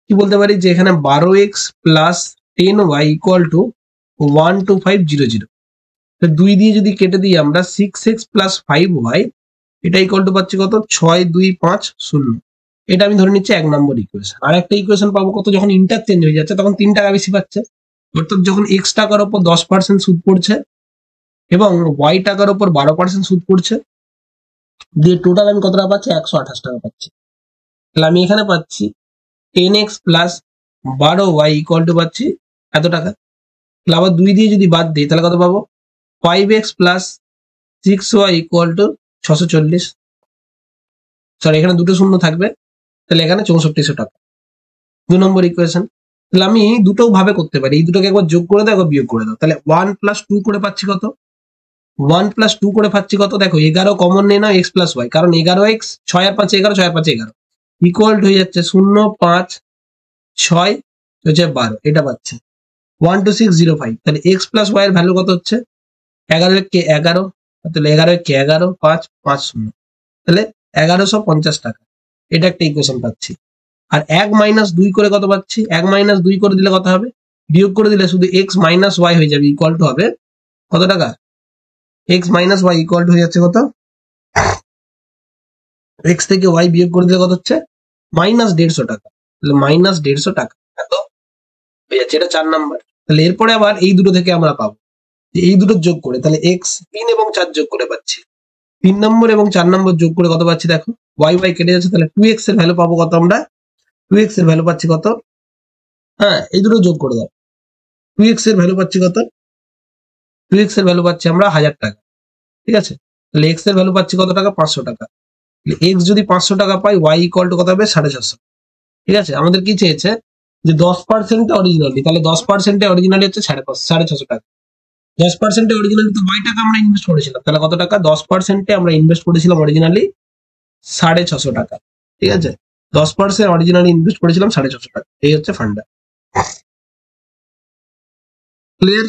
কি বলতে পারি যে এখানে 12x plus 10y equal to 12500। 2 দিয়ে যদি কেটে দিই আমরা 6x প্লাস 5y, এটা ইকুয়াল টু পাচ্ছি কত, 6250। এটা আমি ধরে নিচ্ছি 1 নম্বর ইকুয়েশন। আর একটা ইকুয়েশন পাবো কত, যখন ইন্টারচেঞ্জ হয়ে যাচ্ছে তখন 3 টাকা বেশি পাচ্ছে, অর্থাৎ যখন এক্স টাকার উপর 10% সুদ পড়ছে এবং ওয়াই টাকার উপর 12% সুদ পড়ছে, দিয়ে টোটাল আমি কত টাকা পাচ্ছি, 128 টাকা পাচ্ছি। তাহলে আমি এখানে পাচ্ছি 10x plus 12y equal to পাচ্ছি এত টাকা। তাহলে আবার 2 দিয়ে যদি বাদ দিই তাহলে কত পাবো, 5x plus 6y equal to 640। Sorry, এখানে দুটো শূন্য থাকবে, তাহলে এখানে 6400 টাকা। 2 নম্বর ইকুয়েশন। তাহলে আমি দুটো ভাবে করতে পারি, এই দুটোকে একবার যোগ করে দাও, একবার বিয়োগ করে দাও। তাহলে 1 প্লাস 2 করে পাচ্ছি কত, 1 প্লাস 2 করে পাচ্ছি কত, দেখো 11 কমন নেই না, এক্স প্লাস ওয়াই, কারণ 11x 6 আর 5 11, 6 আর 5 11 ইকুয়াল হয়ে যাচ্ছে 0 5 6 হচ্ছে 12, এটা পাচ্ছে 12605। তাহলে এক্স প্লাস ওয়াই এর ভ্যালু কত হচ্ছে 11 কে 11, তাহলে 11 কে 11 5 5 0, তাহলে 1150 টাকা। এটা একটা ইকুয়েশন পাচ্ছি। আর 1 মাইনাস 2 করে কত পাচ্ছি, 1 মাইনাস 2 করে দিলে কত হবে, বিয়োগ করে দিলে শুধু এক্স মাইনাস ওয়াই হয়ে যাবে, ইকুয়াল টু হবে কত টাকা, x minus y equal to হয়ে যাচ্ছে কত, এক্স থেকে ওয়াই বিয়োগ করে দিলে কত হচ্ছে মাইনাস 150 টাকা। তাহলে মাইনাস 150 টাকা এত হয়ে যাচ্ছে, এটা 4 নাম্বার। তাহলে এরপরে আবার এই দুটো থেকে আমরা পাবো যে এই দুটো যোগ করে, তাহলে এক্স 3 এবং 4 যোগ করে পাচ্ছি, 3 নম্বর এবং 4 নম্বর যোগ করে কত পাচ্ছি দেখো, ওয়াই ওয়াই কেটে যাচ্ছে, তাহলে 2x এর ভ্যালু পাবো কত আমরা, 2x এর ভ্যালু পাচ্ছি কত, হ্যাঁ এই দুটো যোগ করে দাও, 2x এর ভ্যালু পাচ্ছি কত, 2x এর ভ্যালু পাচ্ছি আমরা 1000 টাকা, ঠিক আছে। তাহলে x এর ভ্যালু পাচ্ছি কত টাকা, 500 টাকা। x যদি 500 টাকা পাই, y ইকুয়াল টু কত হবে 650, ঠিক আছে। আমাদের কি চেয়েছে যে 10% অরিজিনালি, তাহলে 10% অরিজিনালি হচ্ছে 650 টাকা, 10% অরিজিনালি তো y টাকা আমরা ইনভেস্ট করেছিলাম, তাহলে কত টাকা, 10% আমরা ইনভেস্ট করেছিলাম অরিজিনালি 650 টাকা, ঠিক আছে। 10% অরিজিনালি ইনভেস্ট করেছিলাম 650 টাকা, এই হচ্ছে ফান্ডা। ক্লিয়ার?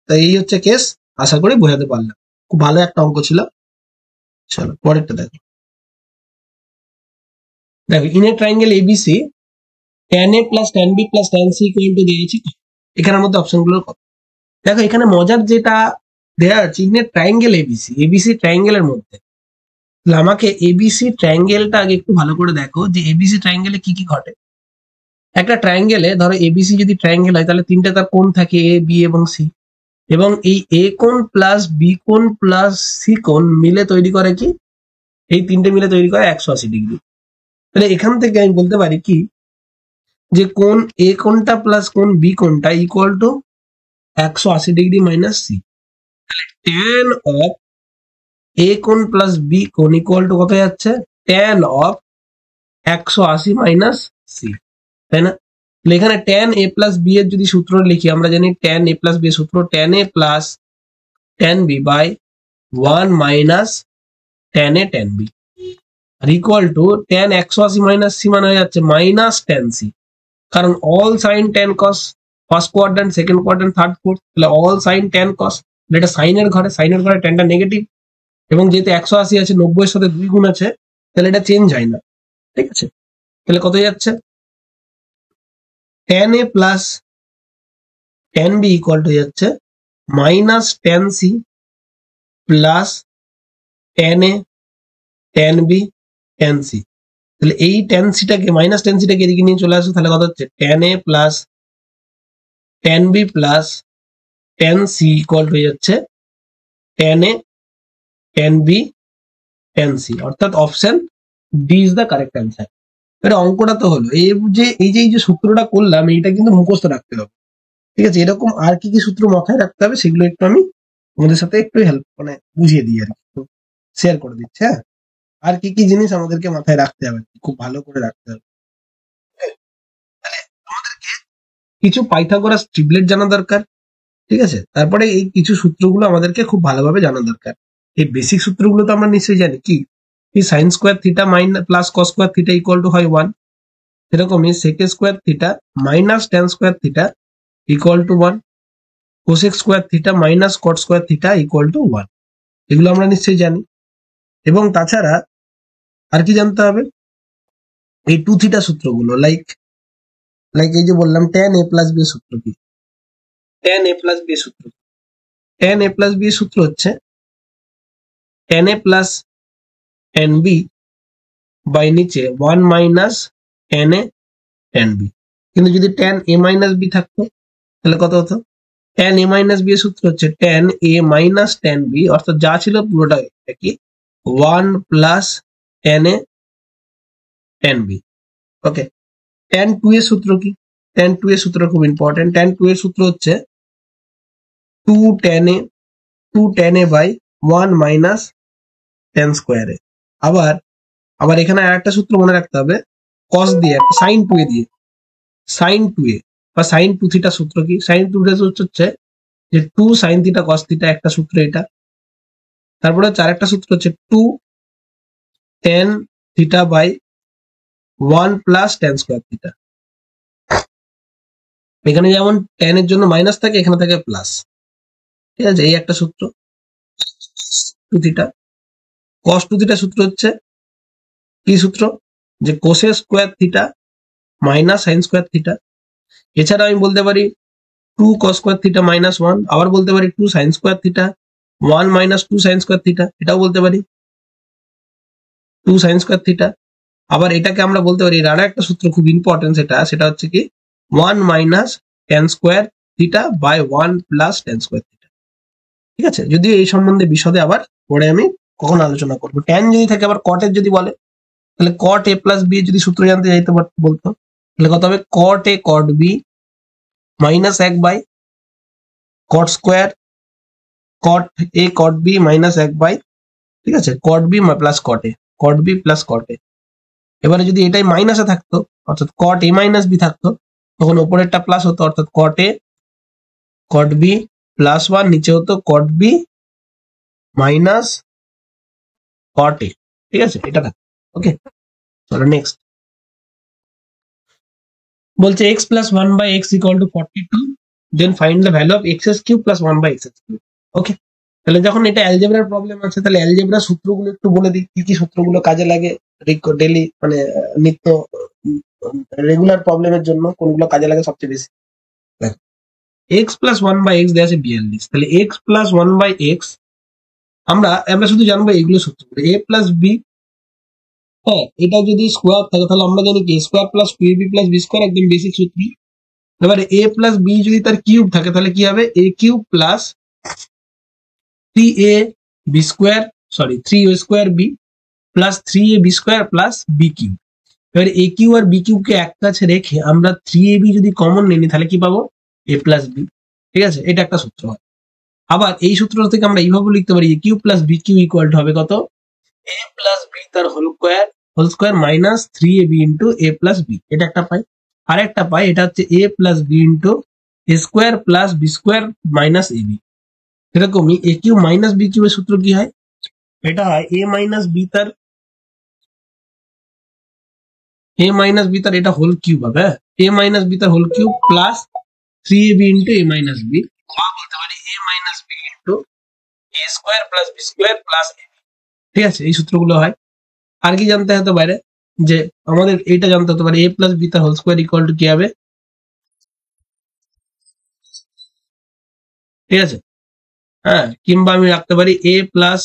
তাই এই হচ্ছে কেস, আশা করি বোঝাতে পারলাম। খুব ভালো একটা অঙ্ক ছিল। চলো পরেরটা দেখো। দেখো in a triangle ABC tan a plus tan b plus tan c equal to দিয়েছি, এখানের মধ্যে অপশনগুলোর কত। দেখো এখানে মজার যেটা দেয়া আছে, in a triangle ABC, ABC ট্রায়াঙ্গেলের মধ্যে, তাহলে আমাকে এবিসি ট্রায়াঙ্গেলটা আগে একটু ভালো করে দেখো যে এবিসি ট্রায়াঙ্গেলে কি কি ঘটে। একটা ট্রায়াঙ্গেলে ধরো এবিসি যদি ট্রায়াঙ্গেল হয়, তাহলে তিনটে তার কোণ থাকে এ বি এবং সি, এবং এই এ কোণ প্লাস বি কোণ প্লাস সি কোণ মিলে তৈরি করে কি, এই তিনটে মিলে তৈরি করে 180 ডিগ্রি। তাহলে এখান থেকে আমি বলতে পারি কি, যে কোণ এ কোণটা প্লাস কোণ বি কোণটা equal to 180 degree minus C. Tan of A কোণ প্লাস বি কোণ ইকুয়াল টু কত যাচ্ছে, ট্যান অফ 180 মাইনাস সি, তাই না। তাহলে এখানে ট্যান এ প্লাস বি এর যদি সূত্র লিখি, আমরা জানি ট্যান এ প্লাস বি এর সূত্র tan A plus tan B by 1 minus tan A tan B, আর equal to tan 180 minus C মানে হয়ে যাচ্ছে মাইনাস ট্যান সি, কারণ all sine tan cos, first quadrant second quadrant third fourth, তাহলে all sine tan cos, এটা সাইনের ঘরে, সাইনের ঘরে ট্যানটা নেগেটিভ, এবং যেহেতু 180 আছে 90 এর সাথে 2 গুণ আছে, তাহলে এটা চেঞ্জ হয় না, ঠিক আছে। তাহলে কত যাচ্ছে, tan A plus tan B equal to যাচ্ছে minus tan C plus tan A tan B tan C. তাহলে এই ট্যান সিটাকে মাইনাস ট্যান সিটাকে এদিকে নিয়ে চলে আসো, তাহলে কত হচ্ছে tan A plus tan B plus tan C equal হয়ে যাচ্ছে tan A tan B tan C, অর্থাৎ option D is the correct answer. এটা অঙ্কটা তো হলো, এই যে সূত্রটা করলাম, এইটা কিন্তু মুখস্থ রাখতে হবে, ঠিক আছে। এরকম আর কি কি সূত্র মাথায় রাখতে হবে সেগুলো একটু আমি তোমাদের সাথে একটু হেল্প মানে বুঝিয়ে দিই আর কি, শেয়ার করে দিচ্ছি। হ্যাঁ, আর কি কি জিনিস আমাদেরকে মাথায় রাখতে হবে, খুব ভালো করে রাখতে হবে। তাহলে আমাদেরকে কিছু পাইথাগোরাস ট্রিপলেট জানা দরকার, ঠিক আছে। তারপরে এই কিছু সূত্রগুলো আমাদেরকে খুব ভালোভাবে জানা দরকার। এই বেসিক সূত্রগুলো তো আমরা নিশ্চয়ই জানি, কি sine square theta minus plus cos square theta equal to হয় 1, এরকমই sec square theta minus tan square theta equal to 1, cosec square theta minus cot square theta equal to 1, এগুলো আমরা নিশ্চয়ই জানি। এবং তাছাড়া আর কি জানতে হবে, এই 2 থিটা সূত্রগুলো, লাইক এই যে বললাম ট্যান এ প্লাস বি সূত্র কি, ট্যান এ প্লাস বি সূত্র, ট্যান এ প্লাস বি সূত্র হচ্ছে tan A plus tan B by নিচে 1 minus tan A tan B. কিন্তু যদি ট্যান এ মাইনাস বি থাকতো তাহলে কত হতো, ট্যান এ মাইনাস বি এর সূত্র হচ্ছে tan A minus tan B, অর্থাৎ যা ছিল পুরোটা কি 1 plus tan A tan B. Okay, tan 2 এর সূত্র কি, ট্যান 2 এর সূত্র খুব ইম্পর্টেন্ট, ট্যান 2 এর সূত্র হচ্ছে 2 tan A by 1 minus tan square A. আবার এখানে আরেকটা সূত্র মনে রাখতে হবে, কস দিয়ে একটা সাইন 2 এ দিয়ে, সাইন 2 এ বা সাইন 2 থিটা সূত্র কি, সাইন 2 থিটা সূত্র হচ্ছে যে 2 সাইন থিটা কস থিটা, একটা সূত্র এটা। তারপরে আরেকটা সূত্র হচ্ছে 2 tan theta by 1 plus tan square theta. এখানে যেমন tan এর জন্য মাইনাস থাকে, এখানে থাকে প্লাস। ঠিক আছে, এই একটা সূত্র 2 থিটা। cos 2 থিটা সূত্র হচ্ছে কি সূত্র, যে cosec square theta minus sine square theta. এছাড়া আমি বলতে পারি 2 cos স্কোয়ার থিটা মাইনাস 1, আবার বলতে পারি 2 sin square theta 1 minus 2 sin square theta, এটাও বলতে পারি 2 sin স্কোয়ার থিটা। আবার এটাকে আমরা বলতে পারি, এর আরো একটা সূত্র খুব ইম্পর্টেন্ট, সেটা হচ্ছে কি 1 minus tan square theta by 1 plus tan square theta. ঠিক আছে, যদিও এই সম্বন্ধে বিশদে আবার পরে আমি কখন আলোচনা করবো। tan যদি থাকে আবার cot এর যদি বলে, তাহলে cot a প্লাস b যদি সূত্র জানতে চাইতে বলতো, তাহলে কত হবে cot a cot b minus 1 by cot square cot a cot b minus 1 by, ঠিক আছে, cot b plus cot b plus cot a। এবারে যদি এটাই মাইনাসে থাকতো, অর্থাৎ cot a মাইনাস b থাকতো, তখন ওপরেরটা প্লাস হতো, অর্থাৎ cot a cot b plus 1, নিচে হতো cot b minus cot a। ঠিক আছে, এটা থাকতো। ওকে, চলো নেক্সট বলছে x plus 1 by x equal to 42, then find the value of x cube plus 1 by x cube. Okay, তাহলে যখন এটা অ্যালজেব্রার প্রবলেম আছে, তাহলে অ্যালজেব্রার সূত্রগুলো একটু বলে দিই, কি কি সূত্রগুলো কাজে লাগে ডেইলি, মানে নিত্য রেগুলার প্রবলেমের জন্য কোনগুলো কাজে লাগে সবচেয়ে বেশি। x প্লাস 1 বাই এক্স দেওয়া আছে 42, তাহলে x প্লাস 1 বাই এক্স আমরা শুধু জানবো এইগুলো সূত্রগুলো, a প্লাস b। হ্যাঁ, এটা যদি স্কোয়ার থাকে তাহলে আমরা জানি কি square plus 2ab plus B square, একদম বেসিক সূত্র। এবারে a প্লাস b যদি তার কিউব থাকে তাহলে কি হবে a cube plus 3ab square, sorry 3a square b plus 3ab square plus b cube. এবারে a কিউব আর b কিউবকে এক কাছে রেখে আমরা 3ab যদি কমন নিই তাহলে কি পাবো a প্লাস b। ঠিক আছে, এটা একটা সূত্র হয়। আবার এই সূত্র থেকে আমরা এইভাবে লিখতে পারি a cube plus b cube equal to হবে কত a প্লাস b তার whole square minus 3ab into a plus b, এটা একটা পাই। আর একটা পাই, এটা হচ্ছে a plus b into a square plus b square minus ab। এরকমই a কিউব মাইনাস b কিউবের সূত্র কি হয়, এটা হয় a মাইনাস b তার এটা হোল কিউব হবে, a মাইনাস b তার whole cube plus 3ab into a minus b, বা বলতে পারি a minus b into a square plus b square plus ab। ঠিক আছে, এই সূত্রগুলো হয়। আর কি জানতে হতে পারে, যে আমাদের এইটা জানতে হতে পারে a প্লাস b তার হোল স্কোয়ার ইকুয়াল টু কি হবে। ঠিক আছে, হ্যাঁ, কিংবা আমি রাখতে পারি a প্লাস,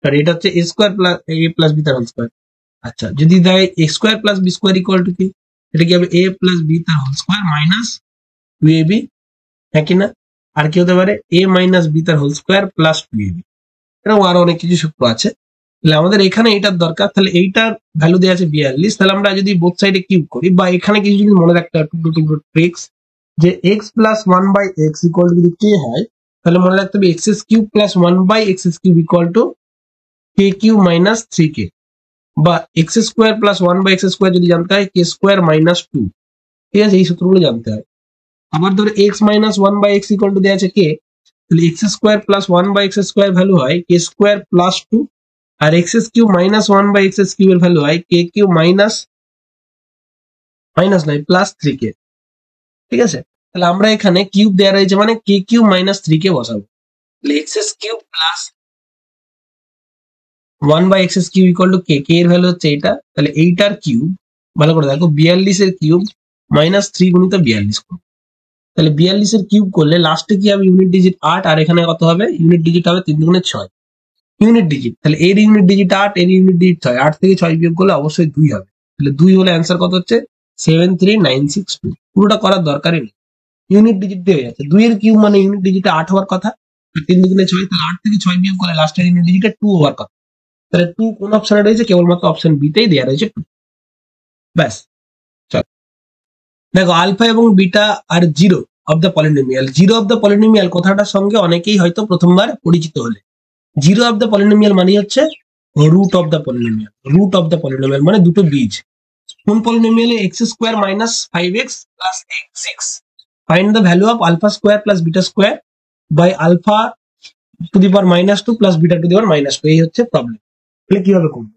সরি এটা হচ্ছে a square plus a plus b তার হোল স্কোয়ার। আচ্ছা, যদি দেয় a square plus b square equal to কি, এটা কি হবে a প্লাস b তার হোল স্কোয়ার মাইনাস 2ab, হ্যাঁ কি না। আর কি হতে পারে a মাইনাস b তার হোল স্কোয়ার প্লাস 2ab। এরকম আরো অনেক কিছু সূত্র আছে। তাহলে আমাদের এখানে এইটার দরকার, তাহলে এইটার ভ্যালু দেওয়া আছে 42, তাহলে আমরা যদি বোথ সাইডে কিউব করি, বা এখানে কিছু যদি মনে রাখতে হয় টুকরো ট্রিক্স, যে x plus 1 by x equal to যদি k হয়, তাহলে মনে রাখতে হবে x cube plus 1 by x cube equal to K cube minus 3k, বা x square plus 1 by x square যদি জানতে হয় কে স্কোয়ার মাইনাস 2। ঠিক আছে, এই সূত্রগুলো জানতে হয়। আবার ধরো x minus 1 by x equal to দেওয়া আছে k, তাহলে x square plus 1 by x square value হয় কে স্কোয়ার প্লাস 2, আর x cube minus 1 by x cube এর ভ্যালু হয় কে কিউব মাইনাস নয় প্লাস 3k। ঠিক আছে, তাহলে আমরা এখানে কিউব দেওয়া রয়েছে মানে কে কিউব মাইনাস 3k বসাবো, তাহলে x cube plus 1 by x cube equal to k, k এর ভ্যালু হচ্ছে এটা, তাহলে এইটার কিউব, ভালো করে দেখো 42 এর কিউব মাইনাস 3 গুণিত 42 করবো, তাহলে 42 এর কিউব করলে লাস্টে কি হবে ইউনিট ডিজিট 8, আর এখানে কত হবে ইউনিট ডিজিট হবে 3 গুণে 6 ইউনিট ডিজিট। তাহলে এর ইউনিট ডিজিট 8, এর ইউনিট ডিজিট 6, 8 থেকে 6 বিয়োগ করলে অবশ্যই 2 হবে, তাহলে 2 হলে অ্যান্সার কত হচ্ছে 73962। পুরোটা করার দরকারই নেই, ইউনিট ডিজিট দিয়ে হয়ে যাচ্ছে। 2 এর কিউব মানে ইউনিট ডিজিটে 8 হওয়ার কথা, 3 দুগুণে 6, তাহলে 8 থেকে 6 বিয়োগ করলে লাস্টের ইউনিট ডিজিটে 2 হওয়ার কথা, তাহলে 2 কোন অপশনে রয়েছে, কেবলমাত্র অপশন বি তেই দেওয়া রয়েছে 2। ব্যাস, চল দেখো আলফা এবং বিটা আর zero of the polynomial. Zero of the polynomial কথাটার সঙ্গে অনেকেই হয়তো প্রথমবার পরিচিত হলে, জিরো অফ দ্য পলিনোমিয়াল মানে হচ্ছে root of the polynomial. Root of the polynomial মানে দুটো বীজ। কোন পলিনোমিয়ালে x square minus 5x plus 6, find the value of alpha square plus beta square by alpha to the power -2 plus beta to the power -2, এই হচ্ছে problem. তাহলে কিভাবে করবো?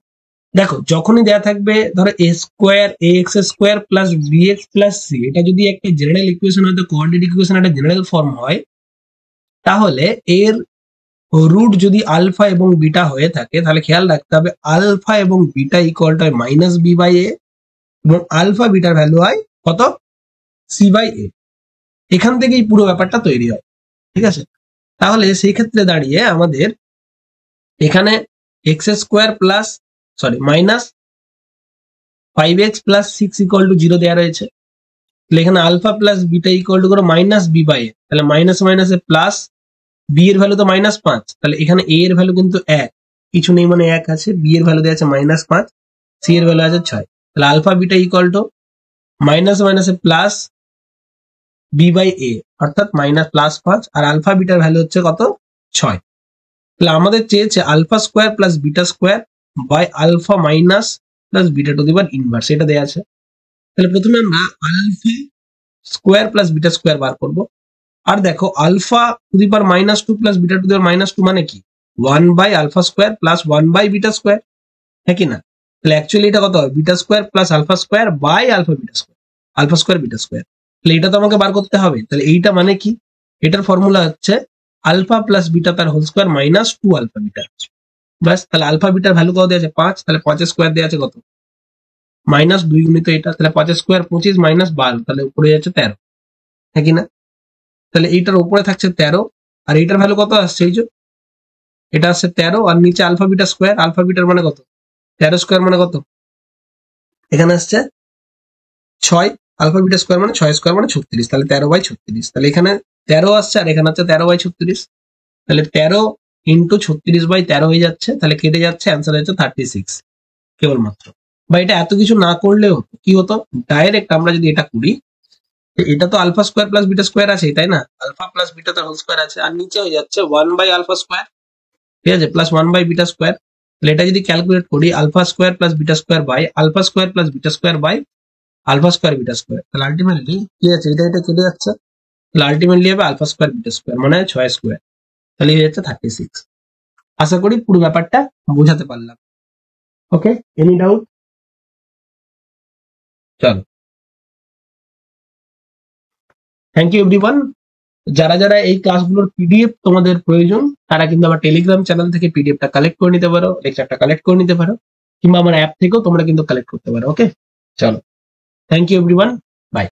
দেখো যখনই দেয়া থাকবে ধরো a square ax square plus bx plus c, এটা যদি একটা জেনারেল ইকুয়েশন হয়, কোয়াড্রেটিক ইকুয়েশন একটা জেনারেল ফর্ম হয়, তাহলে এর রুট যদি আলফা এবং বিটা হয়ে থাকে, তাহলে খেয়াল রাখতে হবে আলফা এবং বিটা ইকুয়াল টু হয় -b/a, এবং আলফা বিটার ভ্যালু হয় কত? c/a। এখান থেকেই পুরো ব্যাপারটা তৈরি হয়, ঠিক আছে? তাহলে সেই ক্ষেত্রে দাঁড়িয়ে আমাদের এখানে x square plus -5x plus 6 equal to 0 দেওয়া রয়েছে। তাহলে এখানে alpha plus beta equal to করো -b/a, তাহলে মাইনাস মাইনাসে প্লাস, বি এর ভ্যালু তো -5, তাহলে এখানে a এর ভ্যালু কিন্তু 1, কিছু নেই মানে 1 আছে, বি এর ভ্যালু দেওয়া আছে -5, সি এর ভ্যালু আছে 6। তাহলে alpha beta equal to minus মাইনাসে প্লাস b/a, অর্থাৎ -+5, আর আলফা বিটার ভ্যালু হচ্ছে কত? 6। তাহলে আমাদের চেয়েছে alpha square plus beta square by alpha minus plus beta to the power inverse, এটা দেওয়া আছে। তাহলে প্রথমে আমরা alpha square plus beta square বার করব। আর দেখো alpha to the power -2 plus beta to the power -2 মানে কি? 1/আলফা স্কোয়ার প্লাস 1/বিটা স্কোয়ার, হ্যাঁ কি না? তাহলে অ্যাকচুয়ালি এটা কত হয়? Beta square plus alpha square by alpha beta square, alpha square beta square. তাহলে এটা তো আমাকে বার করতে হবে। তাহলে এইটা মানে কি? এটার ফর্মুলা হচ্ছে আলফা প্লাস বিটা তার হোল স্কোয়ার -2 আলফা বিটা। ব্যাস, তাহলে আলফা বিটার ভ্যালু কত দেওয়া আছে? 5, তাহলে 5 স্কোয়ার দেওয়া আছে কত? -2 গুণিত এটা, তাহলে 5 স্কোয়ার 25 -12, তাহলে উপরে যাচ্ছে 13, হ্যাঁ কি না? তাহলে এইটার উপরে থাকছে 13, আর এইটার ভ্যালু কত আসছে? এই যে এটা আসছে 13, আর নিচে আলফা বিটা স্কোয়ার, আলফা বিটার মানে কত? 13 স্কোয়ার মানে কত? এখানে আসছে 6, আলফা বিটা স্কোয়ার মানে 6 স্কোয়ার মানে 36, তাহলে 13/36। তাহলে এখানে 13 আসছে, আর এখানে হচ্ছে 13/36, তাহলে 13 ইন্টু 36/13 হয়ে যাচ্ছে, তাহলে কেটে যাচ্ছে, অ্যান্সার হচ্ছে 36 কেবলমাত্র। বা এটা এত কিছু না করলেও কি হতো, ডাইরেক্ট আমরা যদি এটা করি, এটা তো alpha square plus beta square আছে, তাই না? আলফা প্লাস বিটা তার হোল স্কোয়ার আছে, আর নিচে হয়ে যাচ্ছে 1/আলফা স্কোয়ার, ঠিক আছে, প্লাস 1/বিটা স্কোয়ার। তাহলে এটা যদি ক্যালকুলেট করি, alpha square plus beta square by alpha square plus beta square by alpha square beta square, তাহলে আলটিমেটলি কি আছে? এটা কেটে যাচ্ছে, তাহলে আলটিমেটলি হবে আলফা স্কোয়ার বিটা স্কোয়ার মানে 6 স্কোয়ার, তাহলে হয়ে যাচ্ছে 36। আশা করি পুরো ব্যাপারটা বোঝাতে পারলাম। ওকে, এনি ডাউট? চলো, থ্যাংক ইউ এভরিওয়ান। যারা যারা এই ক্লাসগুলোর পিডিএফ তোমাদের প্রয়োজন, তারা কিন্তু আমার টেলিগ্রাম চ্যানেল থেকে পিডিএফটা কালেক্ট করে নিতে পারো, লেকচারটা কালেক্ট করে নিতে পারো, কিংবা আমার অ্যাপ থেকেও তোমরা কিন্তু কালেক্ট করতে পারো। ওকে, চলো, থ্যাংক ইউ এভরিওয়ান।